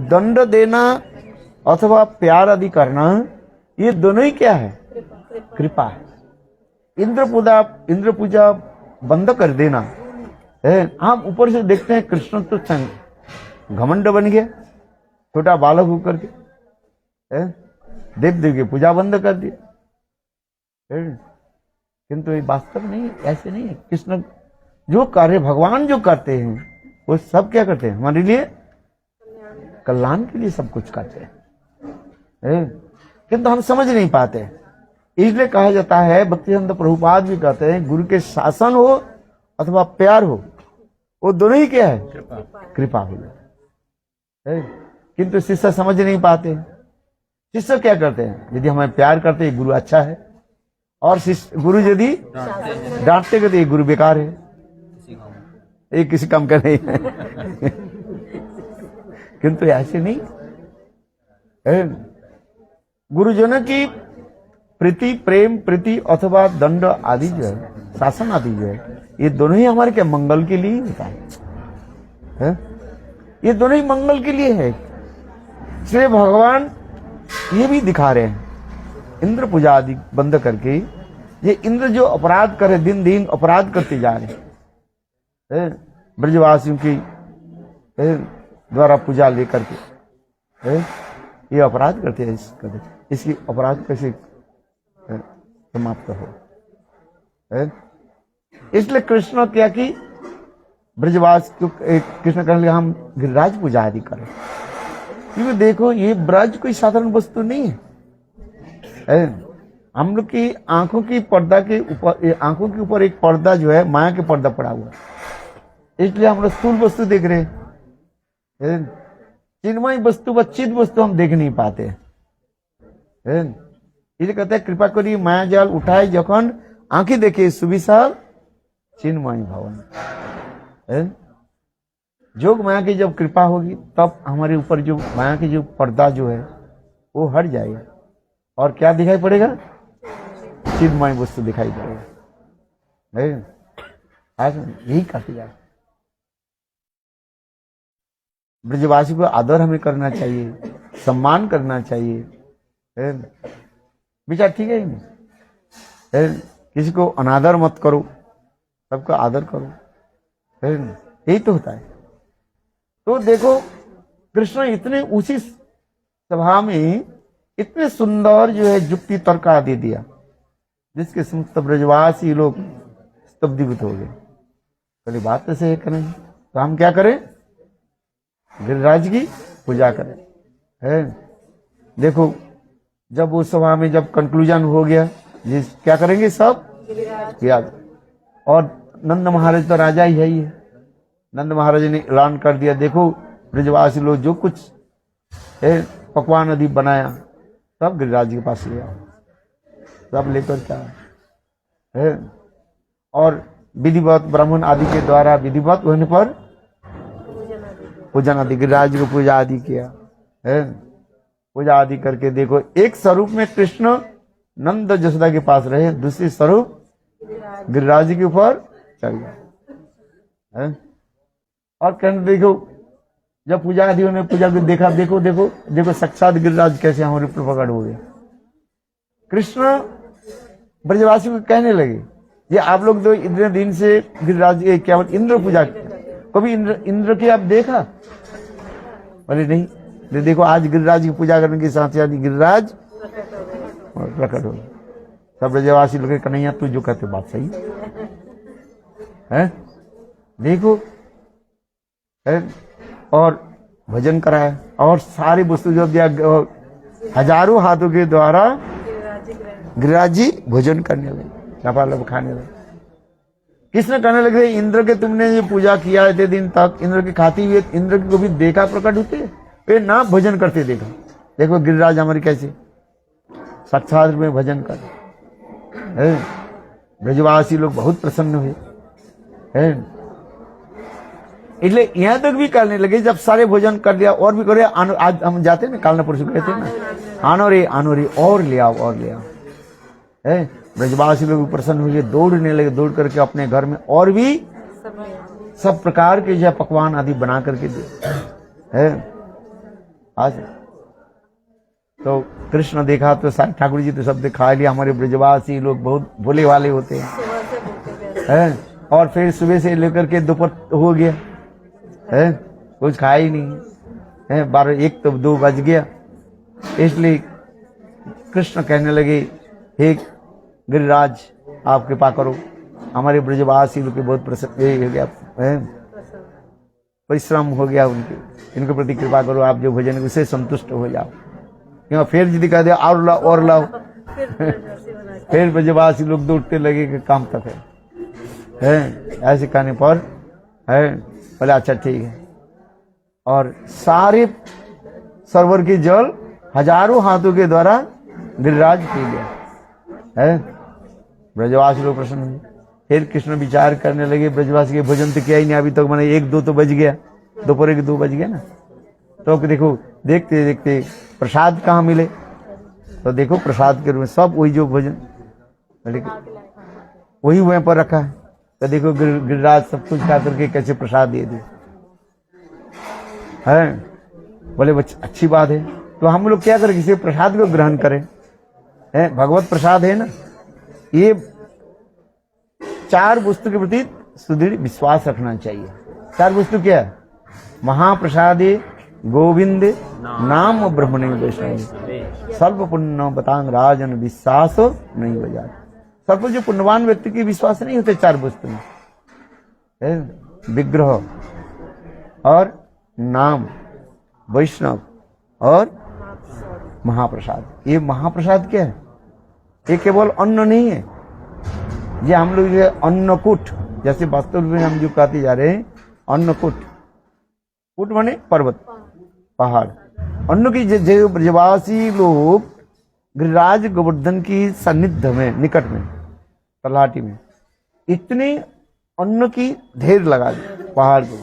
दंड देना अथवा प्यार आदि करना, ये दोनों ही क्या है? कृपा है। इंद्र पूजा बंद कर देना है। हम ऊपर से देखते हैं कृष्ण तो घमंड बन गया, छोटा बालक होकर के देव की पूजा बंद कर दी। किंतु ये वास्तव नहीं, ऐसे नहीं है। कृष्ण जो कार्य भगवान जो करते हैं वो सब क्या करते हैं? हमारे लिए कल्याण के लिए सब कुछ करते हैं। किंतु हम समझ नहीं पाते। इसलिए कहा जाता है, भक्तिसिद्धांत प्रभुपाद भी कहते हैं, गुरु के शासन हो अथवा प्यार हो, वो दोनों ही क्या है? कृपा हो जाए। किंतु शिष्य समझ नहीं पाते। शिष्य क्या करते हैं? यदि हमें प्यार करते हैं गुरु अच्छा है, और शिष्य गुरु यदि डांटते कहते ये गुरु बेकार है, ये किसी काम का नहीं है। किंतु ऐसे नहीं। गुरुजनों की प्रीति, प्रेम प्रीति अथवा दंड आदि जो है, शासन आदि जो है, ये दोनों ही हमारे क्या मंगल के लिए होता है? ये दोनों ही मंगल के लिए है। इसलिए भगवान ये भी दिखा रहे हैं, इंद्र पूजा आदि बंद करके, ये इंद्र जो अपराध करे, दिन दिन अपराध करते जा रहे हैं, ब्रजवासियों की द्वारा पूजा लेकर के ये अपराध करते हैं। इसकी अपराध कैसे समाप्त हो? इसलिए कृष्ण क्या कि ब्रजवास कृष्ण कहने लगे हम गिरिराज पूजा आदि करें, क्योंकि देखो ये ब्रज कोई साधारण वस्तु नहीं है। हम लोग की आंखों की पर्दा के ऊपर, आंखों के ऊपर एक पर्दा जो है माया के पर्दा पड़ा हुआ है, इसलिए हम लोग स्थूल वस्तु देख रहे हैं। चिन्मय वस्तु व चिद वस्तु हम देख नहीं पाते। इसलिए कहते हैं कृपा करिए माया जाल उठाए जखन आंखें देखे सुविशाल चिन्मय भवन। जोग माया की जब कृपा होगी तब हमारे ऊपर जो माया की जो पर्दा जो है वो हट जाएगा, और क्या दिखाई पड़ेगा? चिन्मय वस्तु दिखाई पड़ेगा। आज यही कहते जा, ब्रजवासी को आदर हमें करना चाहिए, सम्मान करना चाहिए। विचार ठीक है ही नहीं। किसी को अनादर मत करो, सबका आदर करो, यही तो होता है। तो देखो कृष्ण इतने उसी सभा में इतने सुंदर जो है युक्ति तर्क आदि दिया, जिसके समस्त ब्रजवासी लोग स्तब्धीभूत हो गए। पहले बात तो सही करें, तो हम क्या करें? गिरिराज की पूजा करें। देखो जब उस सभा में जब कंक्लूजन हो गया, जिस क्या करेंगे सब गिरिराज, और नंद महाराज तो राजा ही है ही है। नंद महाराज ने ऐलान कर दिया, देखो ब्रजवासी लोग जो कुछ पकवान आदि बनाया सब गिरिराज के पास ले आओ। सब लेकर क्या है, और विधिवत ब्राह्मण आदि के द्वारा विधिवत होने पर पूजन आदि, गिरिराज को पूजा आदि किया है। पूजा आदि करके देखो एक स्वरूप में कृष्ण नंद जसोदा के पास रहे, दूसरी स्वरूप गिरिराज के ऊपर चल गया। और कहने देखो जब पूजा आदि ने पूजा को देखा, देखो देखो देखो साक्षात गिरिराज कैसे हमारे ऊपर प्रकट हो गया। कृष्ण ब्रजवासी को कहने लगे, ये आप लोग तो इतने दिन से गिरिराज क्या इंद्र पूजा, कभी इंद्र की आप देखा? बोले नहीं। देखो आज गिरिराज की पूजा करने के साथ साथ गिरिराज प्रकट हो। सब ब्रजवासी लोग कन्हैया तू जो कहते बात सही है। देखो और भजन कराया, और सारी वस्तु जो दिया, हजारों हाथों के द्वारा गिरिराज जी भोजन करने लगे, लबालब खाने लगे। किसने कहने लगे इंद्र के तुमने ये पूजा किया इतने दिन तक, इंद्र के खाती हुए इंद्र को भी देखा प्रकट होते, वे ना भजन करते देखा। देखो गिरिराज हमारे कैसे साक्षात में भजन कर। ब्रजवासी लोग बहुत प्रसन्न हुए। इसलिए यहां तक भी करने लगे, जब सारे भोजन कर लिया और भी करे, आज हम जाते ना कालना परसों गए थे ना, आनो रे और ले आओ और ले आओ। ब्रजवासी लोग प्रसन्न हुए, दौड़ने लगे, दौड़ करके अपने घर में और भी सब प्रकार के जो पकवान आदि बना करके दे। आज तो कृष्ण देखा तो सारे ठाकुर जी तो सब खा लिया। हमारे ब्रजवासी लोग बहुत भोले वाले होते हैं। और फिर सुबह से लेकर के दोपहर हो गया है, कुछ खाया ही नहीं है। 12-1 तो 2 बज गया। इसलिए कृष्ण कहने लगे, हे गिरिराज आप कृपा करो, हमारे ब्रजवासी लोग बहुत प्रसन्न हो गया, परिश्रम हो गया उनके, इनके प्रति कृपा करो, आप जो भजन उससे संतुष्ट हो जाओ। यहाँ फिर जिद कह दिया और लाओ और लाओ। फिर ब्रजवासी लोग दौड़ते लगे कि काम तक है ऐसे कहने पर है बोले अच्छा ठीक है। और सारे सरोवर के जल हजारों हाथों के द्वारा गिरिराज पी गया है। ब्रजवासी लोग प्रसन्न हुए। फिर कृष्ण विचार करने लगे ब्रजवासी के भोजन तो किया ही नहीं अभी तक, मैंने 1-2 तो बज गया, दोपहर के 2 बज गया ना। तो देखो देखते देखते प्रसाद कहाँ मिले, तो देखो प्रसाद के रूप में सब वही जो भोजन वही वहीं पर रखा है। तो देखो गिरिराज सब कुछ खा करके कैसे प्रसाद दिए थे है। बोले बच्चे अच्छी बात है, तो हम लोग क्या करें, किसी प्रसाद को ग्रहण करें है। भगवत प्रसाद है ना, ये 4 वस्तु के प्रति सुदृढ़ विश्वास रखना चाहिए। 4 वस्तु क्या है? महाप्रसादे गोविंद नाम ब्रह्मणे वैष्णव सर्व पुण्य बतांग राजन विश्वास नहीं बजा। सब जो पुण्यवान व्यक्ति की विश्वास नहीं होते 4 वस्तु में है, विग्रह और नाम वैष्णव और महाप्रसाद। ये महाप्रसाद क्या है? ये केवल अन्न नहीं है। ये हम लोग जो अन्नकूट, जैसे वास्तव में हम जो कहते जा रहे हैं अन्नकूट, कूट माने पर्वत पहाड़। अन्न की जगह ब्रजवासी लोग गिरिराज गोवर्धन की सन्निध में निकट में तलाटी में इतने अन्न की ढेर लगा दी पहाड़ को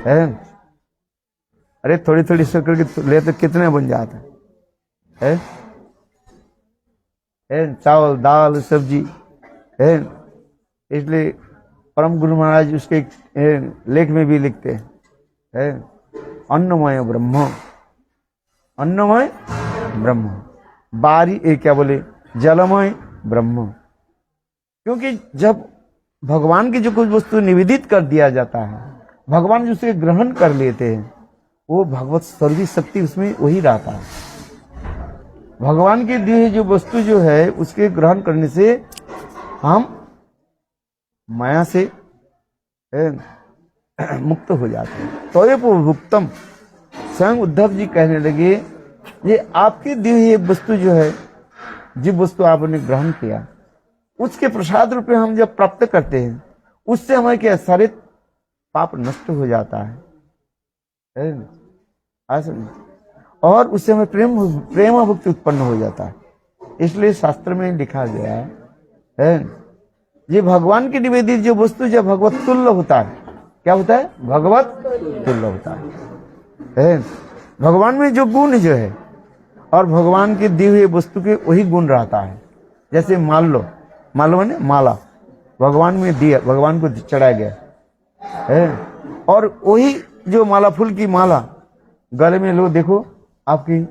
है। अरे थोड़ी थोड़ी से करके ले तो कितने बन जाता है, चावल दाल सब्जी है। इसलिए परम गुरु महाराज उसके लेख में भी लिखते हैं अन्नमय ब्रह्म, अन्नमय ब्रह्म बारी क्या बोले जलमय ब्रह्म। क्योंकि जब भगवान की जो कुछ वस्तु निवेदित कर दिया जाता है, भगवान जो उसे ग्रहण कर लेते हैं, वो भगवत सर्वी शक्ति उसमें वही रहता है। भगवान के दिए जो वस्तु जो है उसके ग्रहण करने से हम माया से मुक्त हो जाते हैं। तो ये भुक्तम स्वयं उद्धव जी कहने लगे, ये आपकी दी हुई वस्तु जो है, जिस वस्तु आपने ग्रहण किया उसके प्रसाद रूप में हम जब प्राप्त करते हैं, उससे हमारे क्या सारे पाप नष्ट हो जाता है और उससे हमें प्रेम भक्ति उत्पन्न हो जाता है। इसलिए शास्त्र में लिखा गया है ये भगवान की निवेदित जो वस्तु जब भगवत तुल्य होता है, क्या होता है? भगवत तुल्य होता है। भगवान में जो गुण जो है और भगवान के दिए हुए वस्तु के वही गुण रहता है। जैसे मान लो माने माला भगवान में दिया, भगवान को चढ़ाया गया है, और वही जो माला फूल की माला गले में लो, देखो आपकी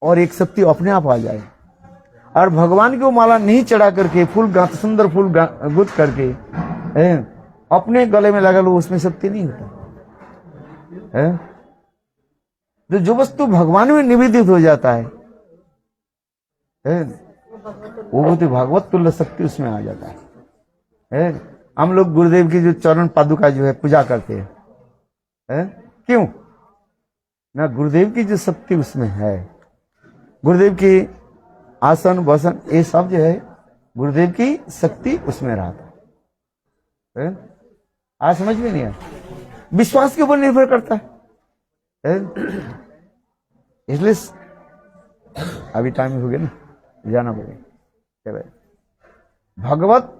और एक शक्ति अपने आप आ जाए। और भगवान की वो माला नहीं चढ़ा करके फूल सुंदर फूल गुथ करके अपने गले में लगा लो, उसमें शक्ति नहीं होता है। तो जो वस्तु भगवान में निवेदित हो जाता है वो तो भगवत तुल्य शक्ति उसमें आ जाता है। हम लोग गुरुदेव की जो चरण पादुका जो है पूजा करते हैं, क्यों ना? गुरुदेव की जो शक्ति उसमें है, गुरुदेव की आसन वसन ये सब जो है गुरुदेव की शक्ति उसमें रहता है। आज समझ में नहीं आया, विश्वास के ऊपर निर्भर करता है। इसलिए अभी टाइम हो गया ना, जाना पड़ेगा। भगवत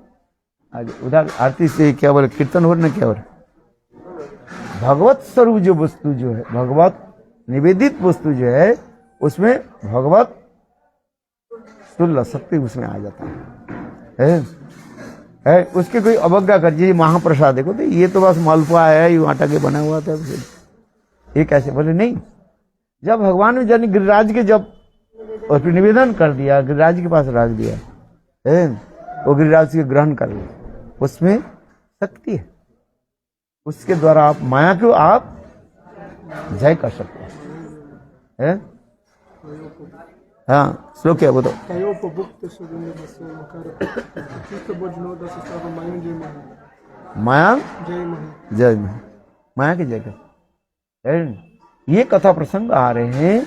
उधर आरती से क्या बोले, कीर्तन हो रहा ना, क्या हो रहा? भगवत स्वरूप जो वस्तु जो है, भगवत निवेदित वस्तु जो है, उसमें भगवत तुल्य शक्ति उसमें आ जाता है। उसके कोई अवज्ञा कर दीजिए, महाप्रसाद देखो तो ये तो बस मालपुआ है, ये आटा के बना हुआ था, ये कैसे? बोले नहीं, जब भगवान ने जन गिरिराज के जब निवेदन कर दिया, गिरिराज के पास रख दिया वो गिरिराज के ग्रहण कर लिया, उसमें शक्ति है। उसके द्वारा आप माया को आप जय कर सकते हैं। हाँ, श्लोक क्या वो तो माया जय माया की जय कर। ये कथा प्रसंग आ रहे हैं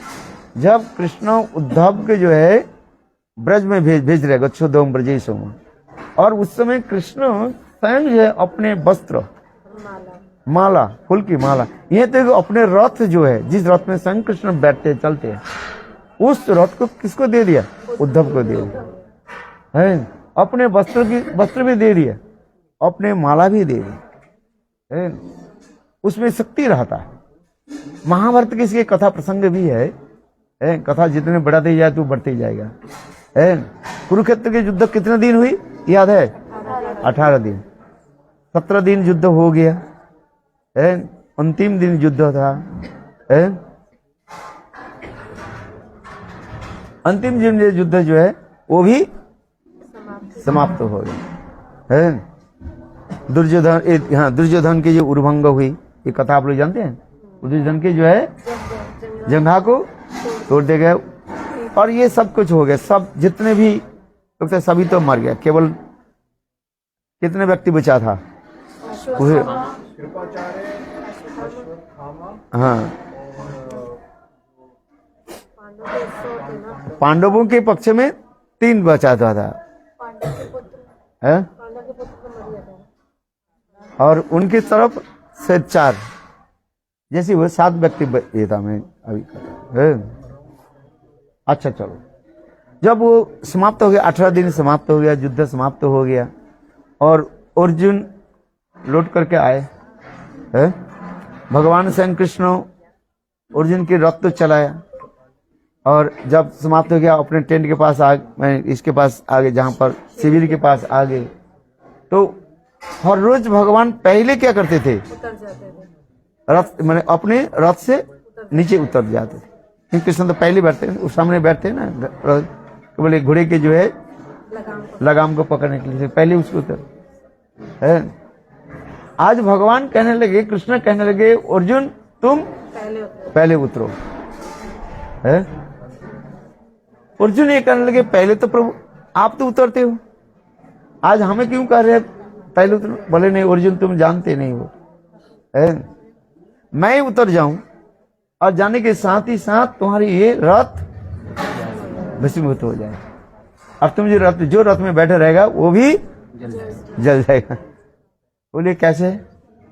जब कृष्ण उद्धव के जो है ब्रज में भेज रहे गच्छोदम ब्रजेशो, और उस समय कृष्ण स्वयं जो है अपने वस्त्र माला, फूल की माला, ये तो अपने रथ जो है, जिस रथ में स्वयं कृष्ण बैठते चलते हैं, उस रथ को किसको दे दिया? उद्धव को दे दिया है। अपने वस्त्र भी दे दिया, अपने माला भी दे दी है। उसमें शक्ति रहता है। महाभारत की इसकी कथा प्रसंग भी है। कथा जितने बढ़ाते जाए तो बढ़ते ही जाएगा। कुरुक्षेत्र के युद्ध कितने दिन हुई याद है? 18 दिन। 17 दिन युद्ध हो गया, अंतिम दिन युद्ध था। अंतिम दिन युद्ध जो है वो भी समाप्त हो गया। दुर्योधन की जो उर्भंग हुई, ये कथा आप लोग जानते हैं। दुर्योधन की जो है जंघा को तोड़ दे गए, और ये सब कुछ हो गया। सब जितने भी लोग थे सभी तो मर गया, केवल कितने व्यक्ति बचा था? हाँ, पांडवों के पक्ष में 3 बचा था है? और उनकी तरफ से 4, जैसे वो 7 व्यक्ति ये था। मैं अभी अच्छा चलो, जब वो समाप्त हो गया, 18 दिन समाप्त हो गया, युद्ध समाप्त हो गया, और अर्जुन लौट करके आए है। भगवान श्री कृष्ण अर्जुन की रथ तो चलाया, और जब समाप्त हो गया अपने टेंट के पास इसके पास आ गए, जहां पर शिविर के पास आ गए, तो हर रोज भगवान पहले क्या करते थे? रथ मैंने अपने रथ से नीचे उतर जाते थे। कृष्ण तो पहले बैठते हैं, उस सामने बैठते हैं ना, बोले घोड़े के जो है लगाम को पकड़ने के लिए पहले उसको उतर है। आज भगवान कहने लगे, कृष्ण कहने लगे, अर्जुन तुम पहले उतरो है। अर्जुन ये कहने लगे, पहले तो प्रभु आप तो उतरते हो, आज हमें क्यों कह रहे पहले उतरो? बोले नहीं अर्जुन, तुम जानते नहीं हो है? मैं उतर जाऊं और जाने के साथ ही साथ तुम्हारी ये रथ भस्मीभूत हो जाए, और तुम जो रथ में बैठे रहेगा वो भी जल जाएगा। बोले कैसे?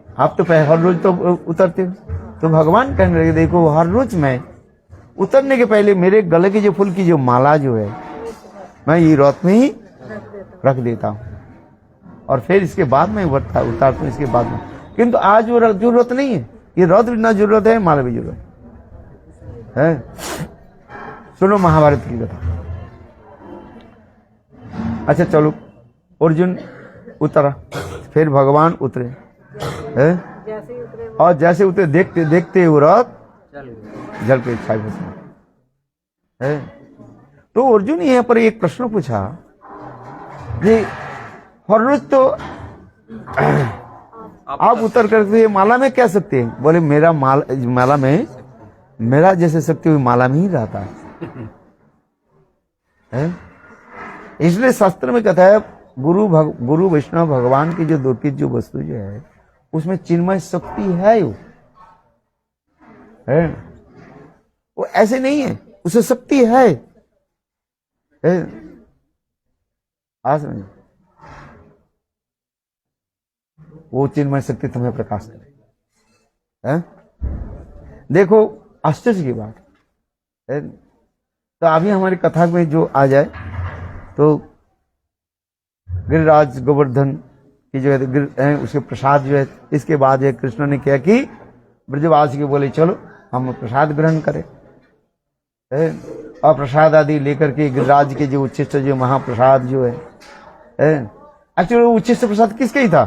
आप तो हर रोज तो उतरते हो। तो भगवान कहने लगे, देखो हर रोज मैं उतरने के पहले मेरे गले की जो फूल की जो माला जो है, मैं ये रथ में ही रख देता हूँ, और फिर इसके बाद में उतारता हूँ इसके बाद में। किंतु आज वो जरूरत नहीं है, ये रथ भी ना जरूरत है, माला भी जरूरत है। सुनो महाभारत की कथा। अच्छा चलो, अर्जुन उतरा, फिर भगवान उतरे है, और जैसे उतरे देखते देखते वो रथ जल पे छाई है। तो अर्जुन यहाँ पर एक प्रश्न पूछा, ये हर रोज तो आप उतर करके माला में क्या सकते हैं? बोले मेरा माला में मेरा जैसे शक्ति हुई माला में ही रहता है। इसलिए शास्त्र में कहता है, गुरु वैष्णव भगवान की जो दौतिक जो वस्तु जो है, उसमें चिन्मय शक्ति है। वो ऐसे नहीं है, उसे शक्ति है। आज में वो चिन्मय शक्ति तुम्हें प्रकाश करे। देखो आश्चर्य की बात है। तो अभी हमारी कथा में जो आ जाए, तो गिरिराज गोवर्धन की जो है उसके प्रसाद जो है, इसके बाद ये कृष्ण ने किया कि ब्रजवासी के बोले चलो हम प्रसाद ग्रहण करें, और प्रसाद आदि लेकर के गिरिराज के जो उच्चिष्ट जो महाप्रसाद जो है, एक्चुअली वो उच्चिष्ट प्रसाद किसके ही था?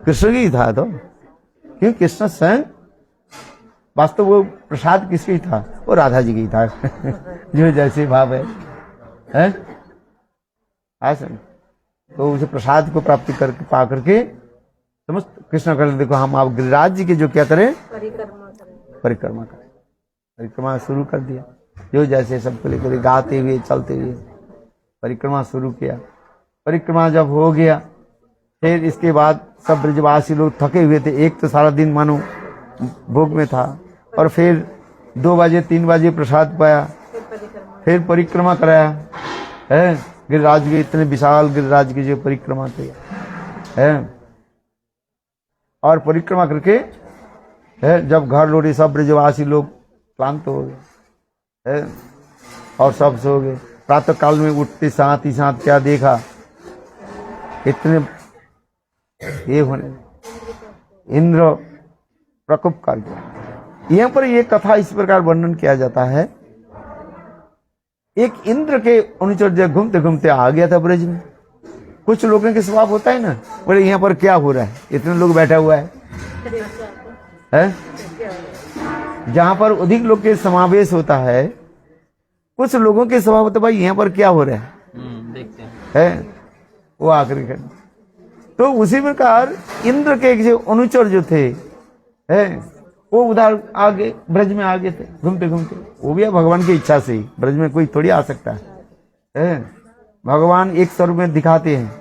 कृष्ण की ही था। तो क्यों? कृष्ण स्वयं वास्तव वो प्रसाद किसके ही था? वो राधा जी की ही था। जो जैसे भाव है? तो उसे प्रसाद को प्राप्ति करके पा करके समस्त कृष्ण कर, देखो हम आप गिरिराज जी के जो क्या करें? परिक्रमा करें। परिक्रमा शुरू कर दिया, जो जैसे सबको लेकर गाते हुए चलते हुए परिक्रमा शुरू किया। परिक्रमा जब हो गया, फिर इसके बाद सब ब्रजवासी लोग थके हुए थे, एक तो सारा दिन मानो भोग में था, और फिर 2 बजे 3 बजे प्रसाद पाया, फिर परिक्रमा कराया है। गिरिराज के इतने विशाल गिरिराज की जो परिक्रमा थे है, और परिक्रमा करके है जब घर लौटे सब ब्रजवासी लोग क्लांत हो गए है, और सब सो गए। प्रातः काल में उठते साथ ही साथ क्या देखा, इतने ये होने इंद्र प्रकोप कर गया। यहाँ पर ये कथा इस प्रकार वर्णन किया जाता है, एक इंद्र के अनुचर जब घूमते घूमते आ गया था ब्रज में। कुछ लोगों के स्वभाव होता है ना, बोले यहाँ पर क्या हो रहा है, इतने लोग बैठा हुआ है? जहां पर अधिक लोग के समावेश होता है, कुछ लोगों के स्वभाव होता है भाई यहाँ पर क्या हो रहा देखते है, वो आखिरी कर। तो उसी प्रकार इंद्र के जो अनुचर जो थे है, वो उधर आगे ब्रज में आगे थे घूमते घूमते। वो भी भगवान की इच्छा से ही, ब्रज में कोई थोड़ी आ सकता है। भगवान एक स्वरूप में दिखाते हैं,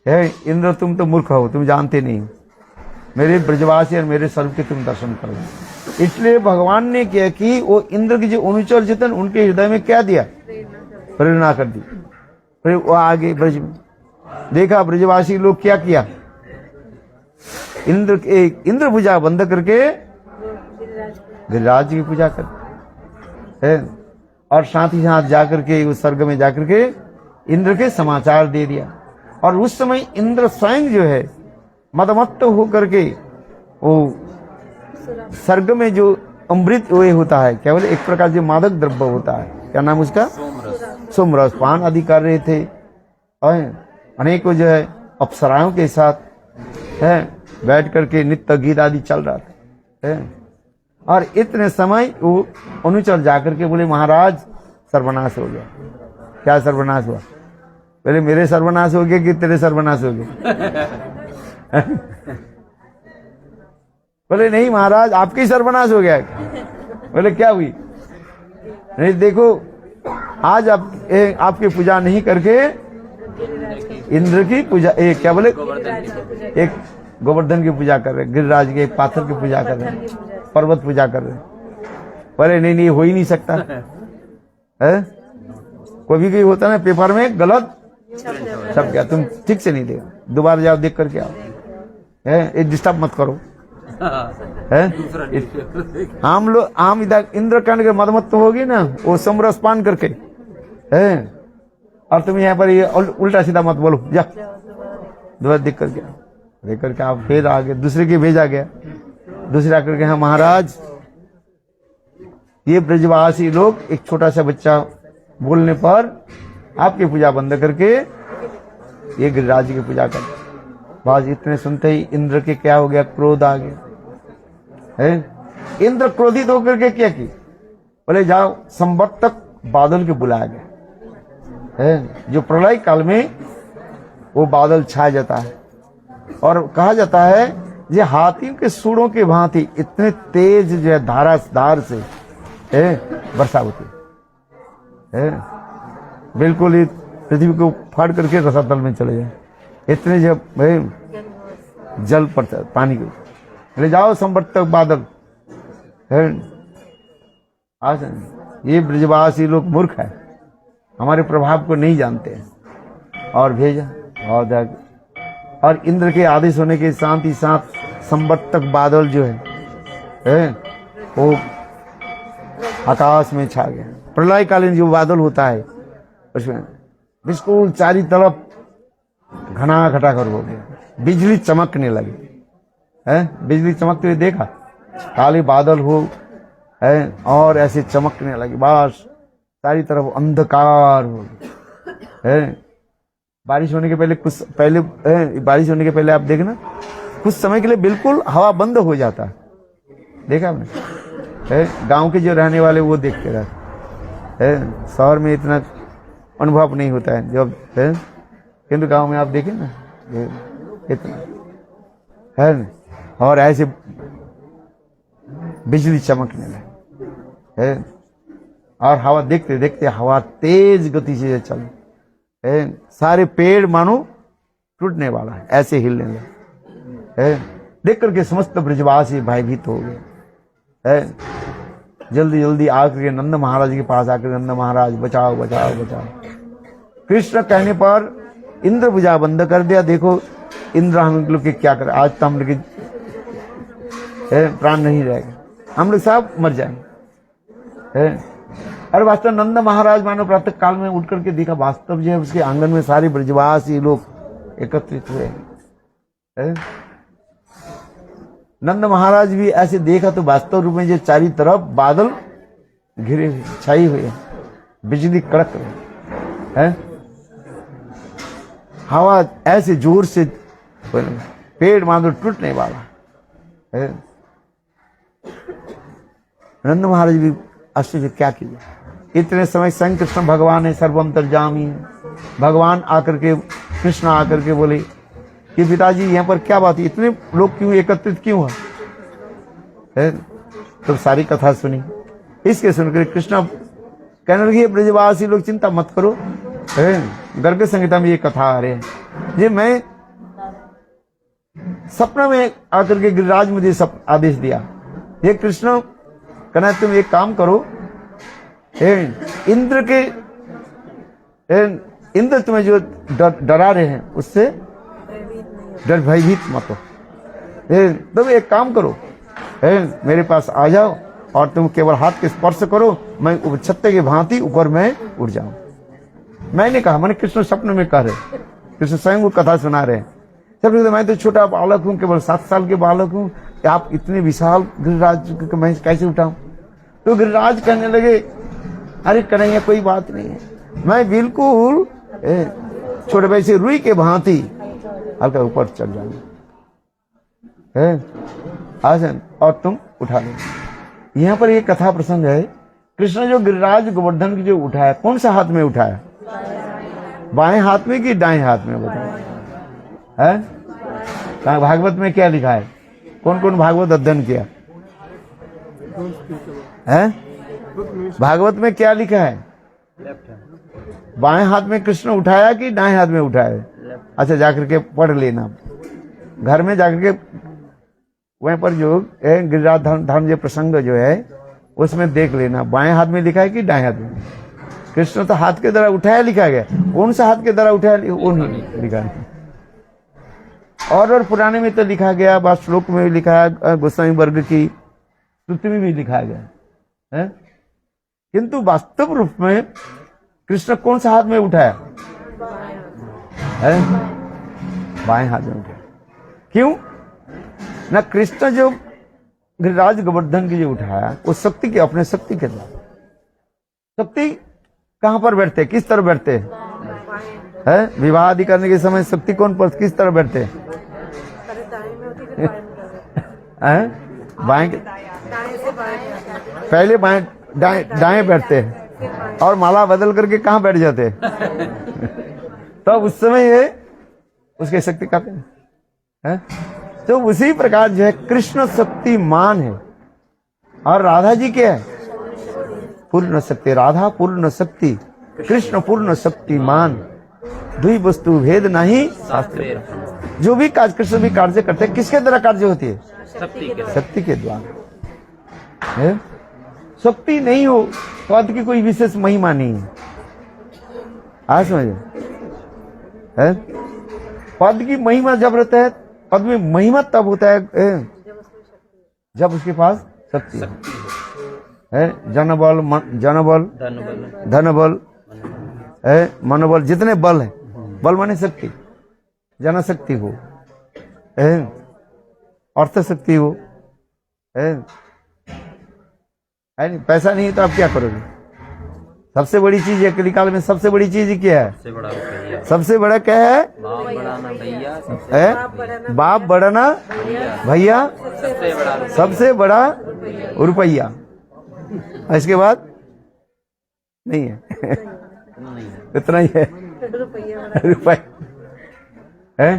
है इंद्र तुम तो मूर्ख हो, तुम जानते नहीं हो, मेरे ब्रजवासी और मेरे स्वरूप के तुम दर्शन करो। इसलिए भगवान ने किया कि वो इंद्र के जो अनुचर जो थे उनके हृदय में क्या दिया, प्रेरणा कर दी। फिर वो आगे ब्रज में देखा ब्रजवासी लोग क्या किया, इंद्र पूजा बंद करके गिरिराज की पूजा कर है, और साथ ही साथ जाकर के उस स्वर्ग में जाकर के इंद्र के समाचार दे दिया। और उस समय इंद्र स्वयं जो है मदमत्त होकर के वो स्वर्ग में जो अमृत वे होता है, क्या बोले, एक प्रकार जो मादक द्रव्य होता है, क्या नाम उसका, सोमरस पान आदि कर रहे थे। और अनेकों जो है अप्सराओं के साथ है बैठ करके नित्य गीत आदि चल रहा था है। और इतने समय वो अनुचर जाकर के बोले महाराज सर्वनाश हो गया। क्या सर्वनाश हुआ? पहले मेरे सर्वनाश हो गया कि तेरे सर्वनाश हो गया? बोले नहीं महाराज आपकी सर्वनाश हो गया। बोले क्या हुई? नहीं देखो आज आपकी पूजा नहीं करके इंद्र की पूजा, क्या बोले, एक गोवर्धन की पूजा कर रहे, गिरिराज के एक पाथर की पूजा कर रहे, पर्वत पूजा कर रहे। बोले नहीं नहीं हो ही नहीं सकता है, कोई भी होता ना पेपर में गलत सब, क्या तुम ठीक से नहीं देखा, दोबारा जाओ देख करके आओ है, ये डिस्टर्ब मत करो है। हम इधर इंद्रकांड के मदमत्त होगी ना, वो समरस पान करके है, और तुम यहाँ पर ये उल्टा सीधा मत बोलो, जा दोबारा देख करके आओ। देख करके आप फिर आगे दूसरे के भेजा गया, दूसरा करके हाँ महाराज ये ब्रजवासी लोग एक छोटा सा बच्चा बोलने पर आपकी पूजा बंद करके ये गिरिराज की पूजा कर। बस इतने सुनते ही इंद्र के क्या हो गया, क्रोध आ गया है। इंद्र क्रोधित होकर के क्या की, बोले जाओ संवत्तक बादल के बुलाया गया है, जो प्रलय काल में वो बादल छा जाता है, और कहा जाता है ये हाथी के सूढ़ों के भांति इतने तेज जो है धार से है वर्षा होती है, बिल्कुल ही पृथ्वी को फाड़ करके रसातल में चले जाए, इतने जब जल पड़ता है पानी के। ले जाओ संवर्तक बादल है। आज ये ब्रजवासी लोग मूर्ख है, हमारे प्रभाव को नहीं जानते हैं, और भेजा और इंद्र के आदेश होने के साथ ही साथ संवर्तक बादल जो है वो आकाश में छा गया। प्रलयकालीन जो बादल होता है उसमें बिल्कुल चारी तरफ घना घटाकर हो गया, बिजली चमकने लगी है, बिजली चमकते हुए देखा, काले बादल हो है और ऐसे चमकने लगी, बस सारी तरफ अंधकार हो है। बारिश होने के पहले बारिश होने के पहले आप देखना कुछ समय के लिए बिल्कुल हवा बंद हो जाता है, देखा आपने? गांव के जो रहने वाले वो देखते रहते है, शहर में इतना अनुभव नहीं होता है जब है, किंतु गांव में आप देखें ना इतना है ना, और ऐसे बिजली चमकने लगे है, और हवा देखते देखते हवा तेज गति से चल है, सारे पेड़ मानो टूटने वाला है, ऐसे हिलने लगे है। देख करके समस्त ब्रजवासी भयभीत हो गए है, जल्दी जल्दी आकर के नंद महाराज के पास आकर नंद महाराज बचाओ बचाओ बचाओ। कृष्ण कहने पर इंद्र भुजा बंद कर दिया। देखो इंद्र हम लोग के क्या करे, आज तो हम लोग के प्राण नहीं रहेगा, हम लोग सब मर जाएंगे। अरे वास्तव नंद महाराज मानो प्रातः काल में उठ करके देखा, वास्तव जो है उसके आंगन में सारे ब्रजवासी लोग एकत्रित हुए। नंद महाराज भी ऐसे देखा तो वास्तव रूप में जो चारी तरफ बादल घिरे हुए छाई हुए, बिजली कड़क रही है, हवा ऐसे जोर से, पेड़ मानो टूटने वाला है। नंद महाराज भी आश्चर्य, क्या किया। इतने समय स्वयं कृष्ण भगवान है, सर्वंतर्यामी है। भगवान आकर के, कृष्ण आकर के बोले कि पिताजी यहाँ पर क्या बात है, इतने लोग क्यों एकत्रित क्यों है। तो सारी कथा सुनी। इसके सुनकर कृष्ण कहने लगे, ब्रजवासी लोग चिंता मत करो, गर्ग संहिता में ये कथा आ रही है, ये मैं सपना में आकर के गिरिराज मुझे सब आदेश दिया। ये कृष्ण कहना तुम एक काम करो, इंद्र के इंद्र तुम्हें जो डरा रहे हैं उससे डर भयभीत मत हो। तुम एक काम करो, मेरे पास आ जाओ और तुम केवल हाथ के स्पर्श करो, मैं छत्ते की भांति ऊपर में उड़ जाऊं। मैंने कहा, मैंने कृष्ण सपने में कह रहे, कृष्ण स्वयं वो कथा सुना रहे हैं। सब मैं तो छोटा बालक हूँ, केवल 7 साल के बालक हूँ, आप इतने विशाल गिरिराज मैं कैसे उठाऊं। तो गिरिराज कहने लगे, अरे कन्हैया कोई बात नहीं है, मैं बिल्कुल छोटे वैसे रुई के भांति हल्का ऊपर चढ़ जाऊंगा आसन और तुम उठा लो। यहाँ पर एक कथा प्रसंग है, कृष्ण जो गिरिराज गोवर्धन की जो उठाया, कौन सा हाथ में उठाया, बाएं हाथ में कि दाएं हाथ में, बताओ है। भागवत में क्या लिखा है, कौन कौन भागवत अध्ययन किया है, भागवत में क्या लिखा है, बाएं हाथ में कृष्ण उठाया कि दाएं हाथ में उठाया। अच्छा जाकर के पढ़ लेना, घर में जाकर के वहीं पर जो गिरिराज धाम जो प्रसंग जो है उसमें देख लेना, बाएं हाथ में लिखा है कि दाएं हाथ में। कृष्ण तो हाथ के द्वारा उठाया लिखा गया, कौन सा हाथ के द्वारा उठाया वो नहीं लिखा है। और पुराने में तो लिखा गया, बात श्लोक में भी लिखा है, गोस्वामी वर्ग की स्तुति में भी लिखा गया है, किंतु वास्तव रूप में कृष्ण कौन सा हाथ में उठाया है, बाएं हाथ में उठाया। क्यों ना, कृष्ण जो गिरिराज गोवर्धन की जो उठाया वो शक्ति के, अपने शक्ति के द्वारा। शक्ति कहां पर बैठते, किस तरह बैठते है, विवाह आदि करने के समय शक्ति कौन पर किस तरह बैठते हैं, बाएं, पहले बाएं दाएं बैठते हैं और माला बदल करके कहां बैठ जाते हैं तो उस समय ये उसके शक्ति कहते हैं। तो उसी प्रकार जो है कृष्ण शक्तिमान है और राधा जी क्या है, पूर्ण शक्ति। राधा पूर्ण शक्ति, कृष्ण पूर्ण शक्तिमान, दुई वस्तु भेद नहीं शास्त्र। जो भी कार्य कृष्ण भी कार्य करते हैं, किसके द्वारा कार्य होती है, शक्ति के द्वारा। शक्ति नहीं हो पद की कोई विशेष महिमा नहीं है, आज समझे है। पद की महिमा जब रहता है, पद में महिमा तब होता है जब उसके पास शक्ति है। जनबल, जनबल, धनबल, मनोबल, जितने बल है, बल माने शक्ति, जनशक्ति हो, अर्थ शक्ति हो, है नहीं। पैसा नहीं तो आप क्या करोगे। सबसे बड़ी चीज है कलिकाल में, सबसे बड़ी चीज क्या है, सबसे बड़ा क्या है, बाप बड़ा ना भैया, सबसे बड़ा रुपया, इसके बाद नहीं है इतना ही है रुपया है।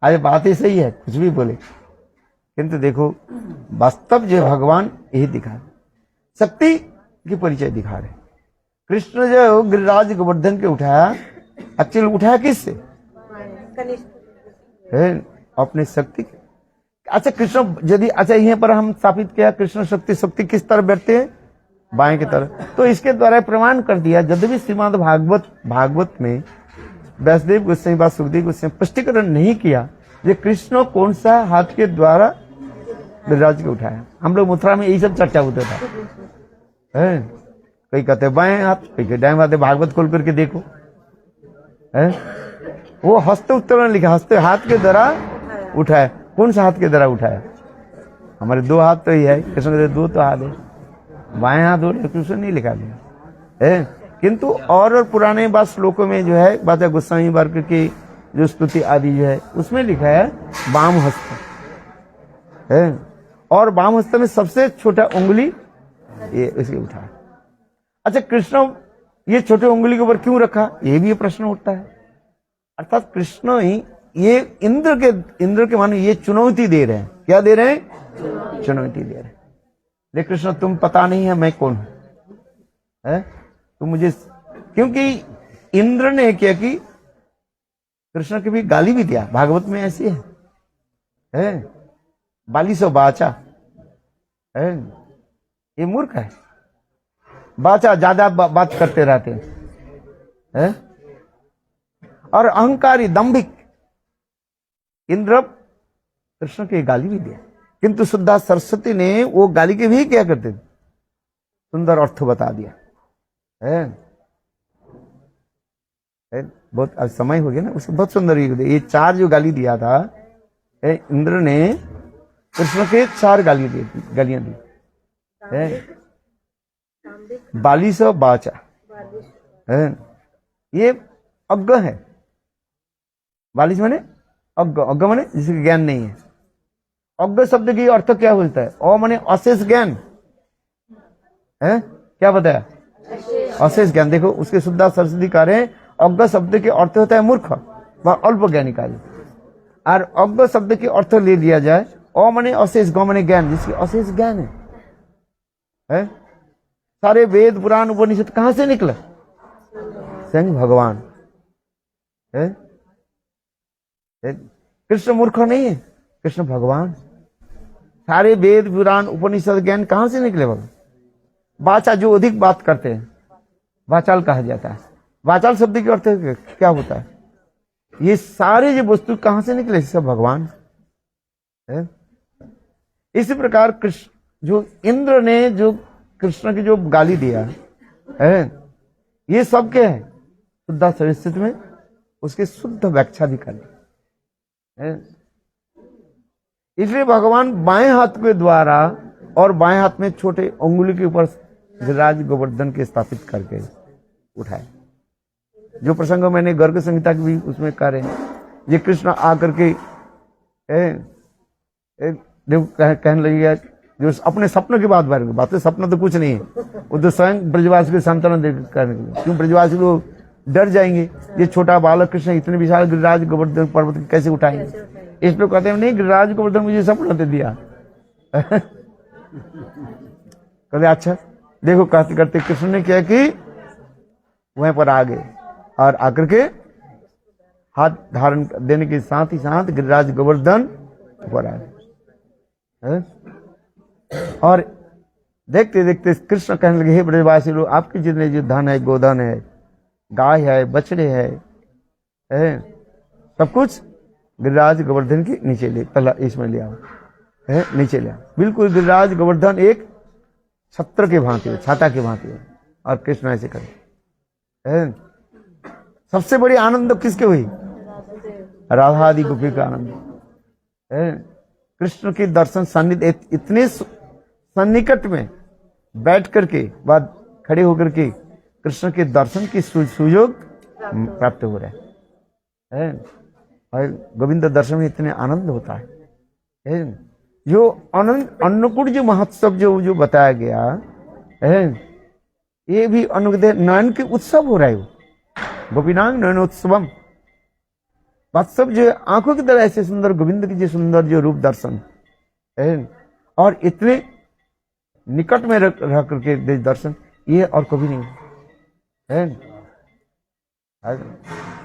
आज बात ही सही है, कुछ भी बोले, किंतु देखो वास्तव जो भगवान यही दिखा, शक्ति की परिचय दिखा रहे। कृष्ण जो गिरिराज गोवर्धन के उठाया, एक्चुअली उठाया किससे, अपने शक्ति के। अच्छा कृष्ण यदि अच्छा यहीं पर हम स्थापित किया कृष्ण शक्ति शक्ति किस तरफ बैठते हैं, बाएं की तरफ। तो इसके द्वारा प्रमाण कर दिया यद्यपि श्रीमद् भागवत में व्यासदेव गोस्वामी बात सुखदेव गोस्वामी स्पष्टीकरण नहीं किया ये कृष्ण कौन सा हाथ के द्वारा गिरिराज को उठाया। हम लोग मथुरा में यही सब चर्चा होता था, है कई कहते बाएं हाथ, कई कहते दाएं हाथ। भागवत खोल करके देखो, है वो हस्त उत्तोलन लिखा, हस्त हाथ के द्वारा उठाया। कौन सा हाथ के द्वारा उठाया? हमारे दो हाथ तो ही है, कृष्ण के दो तो हाथ है, बाएं हाथ और कृष्ण नहीं लिखा गया है। किंतु और पुराने बात श्लोकों में जो है बात गोस्वामी वर्ग की जो स्तुति आदि जो है उसमें लिखा है वाम हस्त है, और वाम हस्त में सबसे छोटा उंगली ये इसे उठा। अच्छा कृष्ण ये छोटे उंगली के ऊपर क्यों रखा, ये भी प्रश्न उठता है। अर्थात कृष्ण ही ये इंद्र के मानो ये चुनौती दे रहे हैं। क्या दे रहे हैं? चुनौती दे रहे हैं। ले कृष्ण तुम पता नहीं है मैं कौन हूं, है तुम मुझे, क्योंकि इंद्र ने क्या कि कृष्ण की भी गाली भी दिया, भागवत में ऐसी है बाली सो बाचा है, ये मूर्ख है, बाचा ज्यादा बात करते रहते हैं, और अहंकारी दंभिक इंद्र कृष्ण की गाली भी दिया। किंतु शुद्धा सरस्वती ने वो गाली के भी क्या करते थे, सुंदर अर्थ बता दिया है। बहुत अब समय हो गया ना, उसको बहुत सुंदर ये चार जो गाली दिया था इंद्र ने कृष्ण के चार गालियां दी है। बालिश बाचा है, ये अज्ञ है। बालिश माने अज्ञ माने जिसके ज्ञान नहीं है। अज्ञ शब्द की अर्थ क्या होता है? अ माने अशेष ज्ञान है, क्या बताया? अशेष ज्ञान। देखो उसके शुद्धा सरस्वती कार्य अज्ञ शब्द के अर्थ होता है मूर्ख व अल्प ज्ञानी कार्य, और अज्ञ शब्द के अर्थ ले लिया जाए अ माने अशेष, ग माने ज्ञान, जिसकी अशेष ज्ञान है? सारे वेद पुराण उपनिषद कहां से निकला? स्वयं भगवान है। कृष्ण मूर्ख नहीं है, कृष्ण भगवान। सारे वेद पुराण उपनिषद ज्ञान कहां से निकले? भगवान। वाचा जो अधिक बात करते हैं वाचाल कहा जाता है। वाचाल शब्द के अर्थ क्या होता है? ये सारे जो वस्तु कहां से निकले? सब भगवान है। इसी प्रकार कृष्ण जो इंद्र ने जो कृष्ण की जो गाली दिया है ये सब क्या है? शुद्ध सरस्वती में उसकी शुद्ध व्याख्या भी कर है। इसलिए भगवान बाएं हाथ के द्वारा और बाएं हाथ में छोटे उंगली के ऊपर गिरिराज गोवर्धन के स्थापित करके उठाए। जो प्रसंग मैंने गर्ग संहिता की भी उसमें कह रहे हैं, ये कृष्ण आकर के कहने लगेगा जो अपने सपनों की बात है। सपना तो कुछ नहीं है, वो तो स्वयं ब्रजवासी को सांत्वना करने के लिए। क्यों ब्रजवासी लोग डर जाएंगे, ये छोटा बालक कृष्ण इतने विशाल गिरिराज गोवर्धन पर्वत कैसे उठाएंगे? इस पर कहते हैं नहीं गिरिराज गोवर्धन मुझे सपना दे दिया। कहते अच्छा देखो, कहते करते कृष्ण ने क्या कि वहीं पर आ गए और आकर के हाथ धारण देने के साथ ही साथ गिरिराज गोवर्धन ऊपर आ गए। और देखते देखते कृष्ण कहने लगे हे ब्रजवासी लोग, आपके जितने जो धन है, गोधन है, गाय है, बछड़े है, सब कुछ गिरिराज गोवर्धन के नीचे ले, पहला इसमें ले आओ, नीचे ले आओ। बिल्कुल गिरिराज गोवर्धन एक छत्र के भांति है, छाता के भांति है, और कृष्ण ऐसे करे। सबसे बड़ी आनंद किसके हुई? राधा आदि गोपी का आनंद। कृष्ण के दर्शन सान्निध्य इतने सन्निकट में बैठ करके बाद खड़े होकर के कृष्ण के दर्शन की सुयोग प्राप्त हो रहा है। और गोविंद दर्शन में इतने आनंद होता है। जो अन्नकूट जो महोत्सव जो बताया गया है, ये भी नयन के उत्सव हो रहा है। गोपीनांग नयनोत्सवम, वास्तव जो आंखों की तरह ऐसे सुंदर गोविंद की जो सुंदर जो रूप दर्शन है, और इतने निकट में रह करके दर्शन, ये और कभी नहीं है।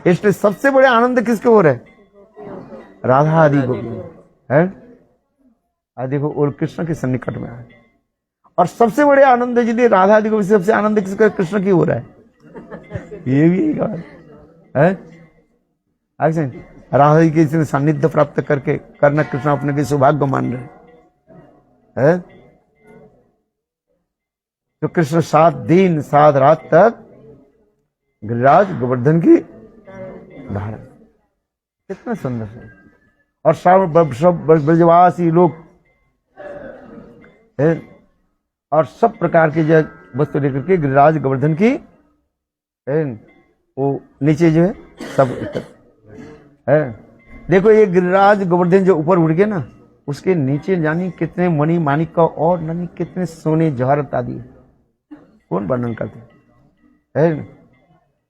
इसलिए सबसे बड़े आनंद किसके हो रहे? राधा आदि गोपी है। आज देखो और कृष्ण के सन्निकट में आए, और सबसे बड़े आनंद यदि राधा जी को सबसे आनंद किसका, कृष्ण की हो रहा है। ये भी एक बात है। राधा जी के सानिध्य प्राप्त करके करना कृष्ण अपने के सौभाग्य मान रहे हैं। तो कृष्ण 7 दिन 7 रात तक गिरिराज गोवर्धन की धारण, कितना सुंदर है। और सब ब्रजवासी लोग है, और सब प्रकार की जो वस्तु लेकर के गिरिराज गोवर्धन की है, वो नीचे जो है सब है। देखो ये गिरिराज गोवर्धन जो ऊपर उड़ गए ना, उसके नीचे जानी कितने मणि माणिक का और जानी कितने सोने जवाहरत आदि, कौन वर्णन करते है।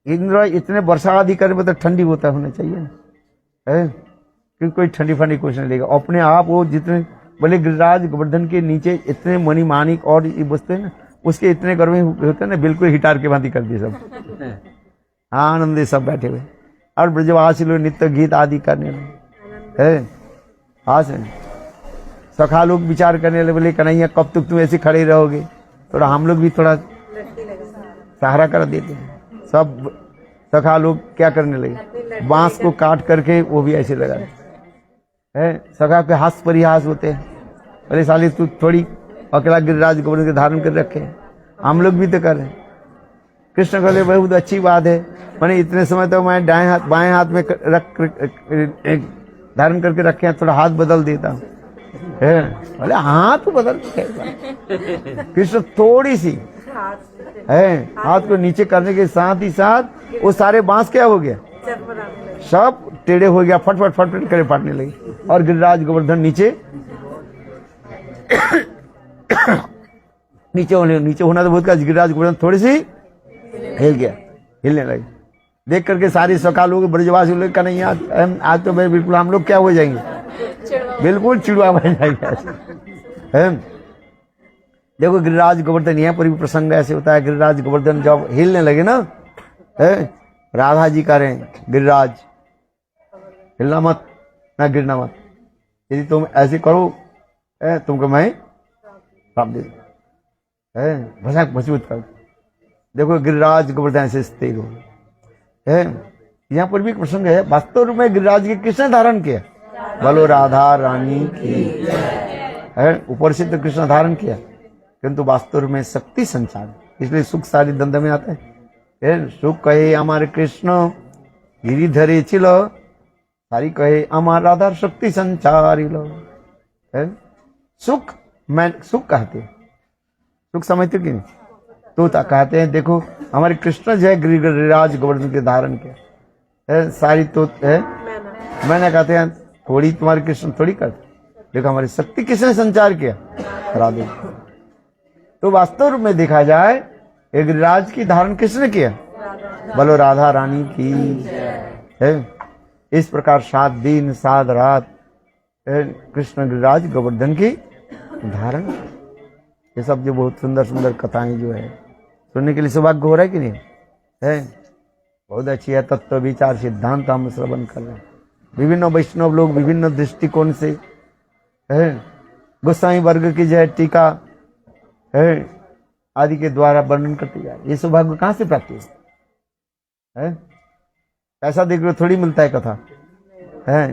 इंद्र इतने वर्षा आदि करने में तो ठंडी होता होना चाहिए है, क्योंकि कोई ठंडी फंडी कुछ नहीं लेगा अपने आप। वो जितने बोले गिरिराज गोवर्धन के नीचे इतने मणि माणिक और ये वस्तु है ना, उसके इतने गर्मी होते हैं ना, बिल्कुल हिटार के भांति कर दिए सब। हाँ आनंद सब बैठे हुए, और ब्रजवासी लोग नित्य गीत आदि करने लगे है। हाँ से सखा लोग विचार करने लगे, बोले कन्हैया कब तक तुम ऐसे खड़े रहोगे, थोड़ा हम लोग भी थोड़ा सहारा कर देते हैं। सब सखा लोग क्या करने लगे, बांस को काट करके वो भी ऐसे लगा है। सखा के हास परिहास होते हैं, अरे साली तू थोड़ी अकेला गिरिराज गोवर्धन के धारण कर रखे, हम लोग भी तो कर रहे हैं। कृष्ण कहले बहुत अच्छी बात है, मैंने इतने समय तो मैं बाएं हाथ में रख धारण करके रखे हैं, थोड़ा हाथ बदल देता हूँ। बोले हाथ बदल कृष्ण थोड़ी सी है, हाथ को नीचे करने के साथ ही साथ वो सारे बांस क्या हो गया, सब टेढ़े हो गया, फटफट फटफट करे फाटने लगे। और गिरिराज गोवर्धन नीचे नीचे होना तो बहुत का, गिरिराज गोवर्धन थोड़ी सी हिल गया, हिलने लगे। देख करके सारी सखा लोग ब्रजवासी लोग का नहीं, आज तो भाई बिल्कुल हम लोग क्या हो जाएंगे, बिल्कुल चिड़वा बन जाएंगे। देखो गिरिराज गोवर्धन, यहाँ पर भी प्रसंग ऐसे होता है। गिरिराज गोवर्धन जब हिलने लगे ना, राधा जी कह रहे हैं गिरिराज हिलना मत, ना गिरना मत, यदि तुम ऐसे करो तुमको मैं श्राप दे भसाक मजबूत कर। देखो गिरिराज गोवर्धन ऐसे स्थिर हो है। यहाँ पर भी प्रसंग है, वास्तव में गिरिराज के किसने धारण किया, बोलो राधा रानी की है। ऊपर से तो कृष्ण धारण किया, किंतु वास्तव में शक्ति संचार, इसलिए सुख सारी दंड में आता है। सुख कहे हमारे कृष्ण गिरिधरे चिलो, सारी कहे हमार राधा शक्ति संचार लो। सुख मैं सुख कहते, सुख समझते कि नहीं, तो कहते हैं देखो हमारे कृष्ण जो है गिरिराज गोवर्धन के धारण किया सारी, तो है मैंने कहते हैं थोड़ी तुम्हारे कृष्ण थोड़ी करते, देखो हमारी शक्ति किसने संचार किया, राधे। तो वास्तव में देखा जाए गिरिराज की धारण किसने किया, बोलो राधा रानी की है। इस प्रकार 7 दिन 7 रात कृष्ण गिरिराज गोवर्धन की धारण। ये सब जो बहुत सुंदर सुंदर कथाएं जो है सुनने के लिए सौभाग्य हो रहा है कि नहीं है, बहुत अच्छी है। तत्व विचार सिद्धांत हम श्रवण कर रहे हैं, विभिन्न वैष्णव लोग विभिन्न दृष्टिकोण से है, गोसाई वर्ग की जो है टीका है आदि के द्वारा वर्णन करते जाए। ये सौभाग्य कहाँ से प्राप्त है? ऐसा देख लो थोड़ी मिलता है कथा है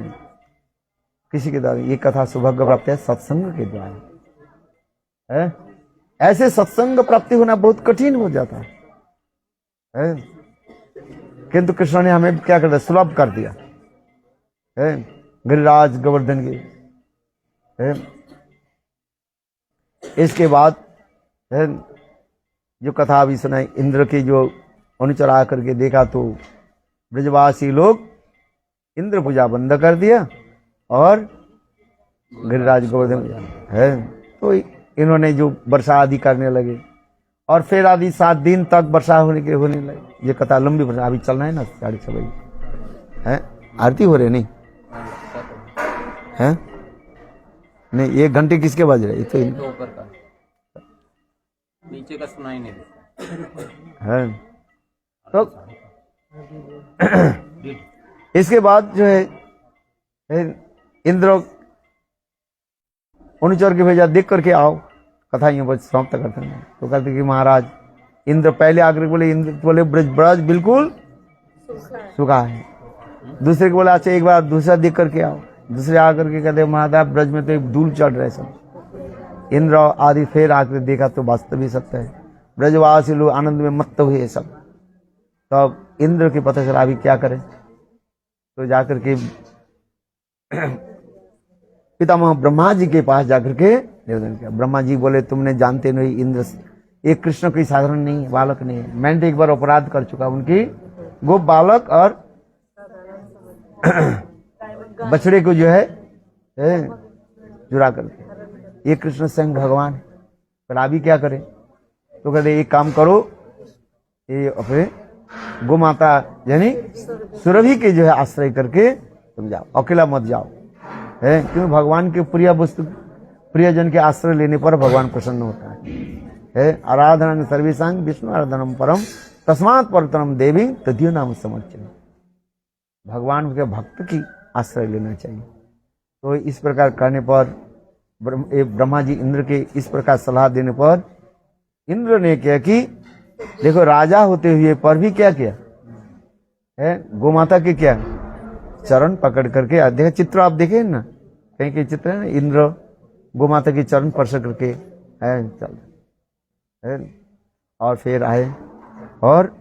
किसी के द्वारा, ये कथा सौभाग्य प्राप्त है सत्संग के द्वारा है। ऐसे सत्संग प्राप्ति होना बहुत कठिन हो जाता है, किंतु कृष्ण ने हमें क्या कर दिया, सुलभ कर दिया है गिरिराज गोवर्धन की है। इसके बाद है जो कथा अभी सुनाई, इंद्र की जो अनुचर आकर के देखा तो ब्रजवासी लोग इंद्र पूजा बंद कर दिया और गिरिराज गोवर्धन है। तो इन्होंने जो वर्षा आदि करने लगे, और फिर आदि 7 दिन तक वर्षा होने लगे। ये कथा लंबी वर्षा, अभी चलना है ना 6:30 बजे है, आरती हो रही नहीं है, नहीं 1 घंटे किसके बज रहे, तो ऊपर का नीचे का सुनाई नहीं देता है। तो इसके बाद जो है इंद्र उन्हें चोर के भेजा, देख करके आओ, कथा यूं बस समाप्त करते हैं। तो कहते कि महाराज इंद्र पहले आकर बोले, इंद्र बोले ब्रज बिल्कुल सूखा है। दूसरे को बोला अच्छा एक बार दूसरा देख करके आओ, दूसरे आकर के कहते महाराज ब्रज में तो एक धूल चढ़ रहे सब। इंद्र आदि फिर आकर देखा तो वास्तव ही सत्य है, ब्रजवासी लोग आनंद में मत्त हुए सब। तब इंद्र के पता चला अभी क्या करें, तो जाकर के पितामह ब्रह्मा जी के पास जाकर के निवेदन किया। ब्रह्मा जी बोले तुमने जानते नहीं इंद्र एक कृष्ण कोई साधारण नहीं है, बालक नहीं है। मैंने तो एक बार अपराध कर चुका उनकी गोप बालक और बछड़े को जो है चुरा करके, ये कृष्ण स्वयं भगवान है, पर अभी क्या करें। तो कहते एक काम करो, ये अपने गो माता यानी सुरभि के जो है आश्रय करके तुम जाओ, अकेला मत जाओ है, क्योंकि भगवान के प्रिय वस्तु प्रियजन के आश्रय लेने पर भगवान प्रसन्न होता है। आराधना सर्वेशांग विष्णु आराधनम परम तस्मात् परतरम देवी तदीय नाम समर्चन। भगवान के भक्त की आश्रय लेना चाहिए। तो इस प्रकार करने पर ब्रह्मा जी इंद्र के इस प्रकार सलाह देने पर इंद्र ने क्या कि देखो राजा होते हुए पर भी क्या किया है, गोमाता के क्या चरण पकड़ करके, देखा चित्र आप देखे ना, कहीं के चित्र है ना, इंद्र गोमाता के चरण स्पर्श करके है चल है, और फिर आए और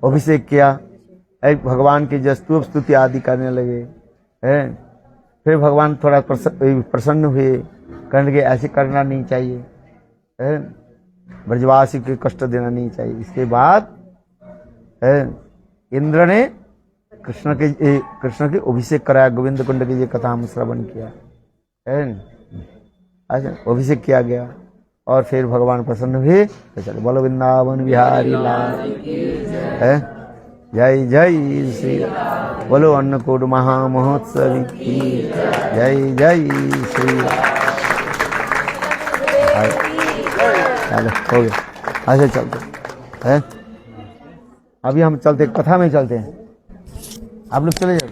अभिषेक किया, भगवान की जस्तु स्तुति आदि करने लगे है। फिर भगवान थोड़ा प्रसन्न हुए, कहने लगे ऐसे करना नहीं चाहिए है, ब्रजवासी को कष्ट देना नहीं चाहिए। इसके बाद है इंद्र ने कृष्ण के अभिषेक कराया, गोविंद कुंड की ये कथा हम श्रवण किया है। अच्छा अभिषेक किया गया और फिर भगवान प्रसन्न हुए। तो चलो बोलो वृंदावन बिहारी लाल है, जय जय श्री, बोलो अन्नकूट महामहोत्सव की जय जय श्री। चलो हो गया, ऐसे चलते हैं। अभी हम चलते कथा में चलते हैं, आप लोग चले जाओ।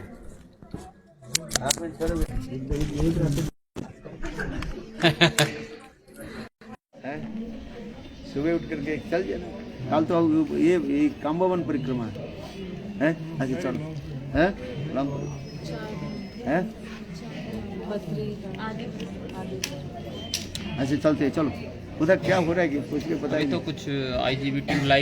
सुबह उठ करके चल जाना, कल तो ये काम्बवन परिक्रमा है, ऐसे चलो है ऐसे चलते चलो। उधर क्या हो रहा है कि कुछ भी पता ही तो कुछ IGB टीम लाइव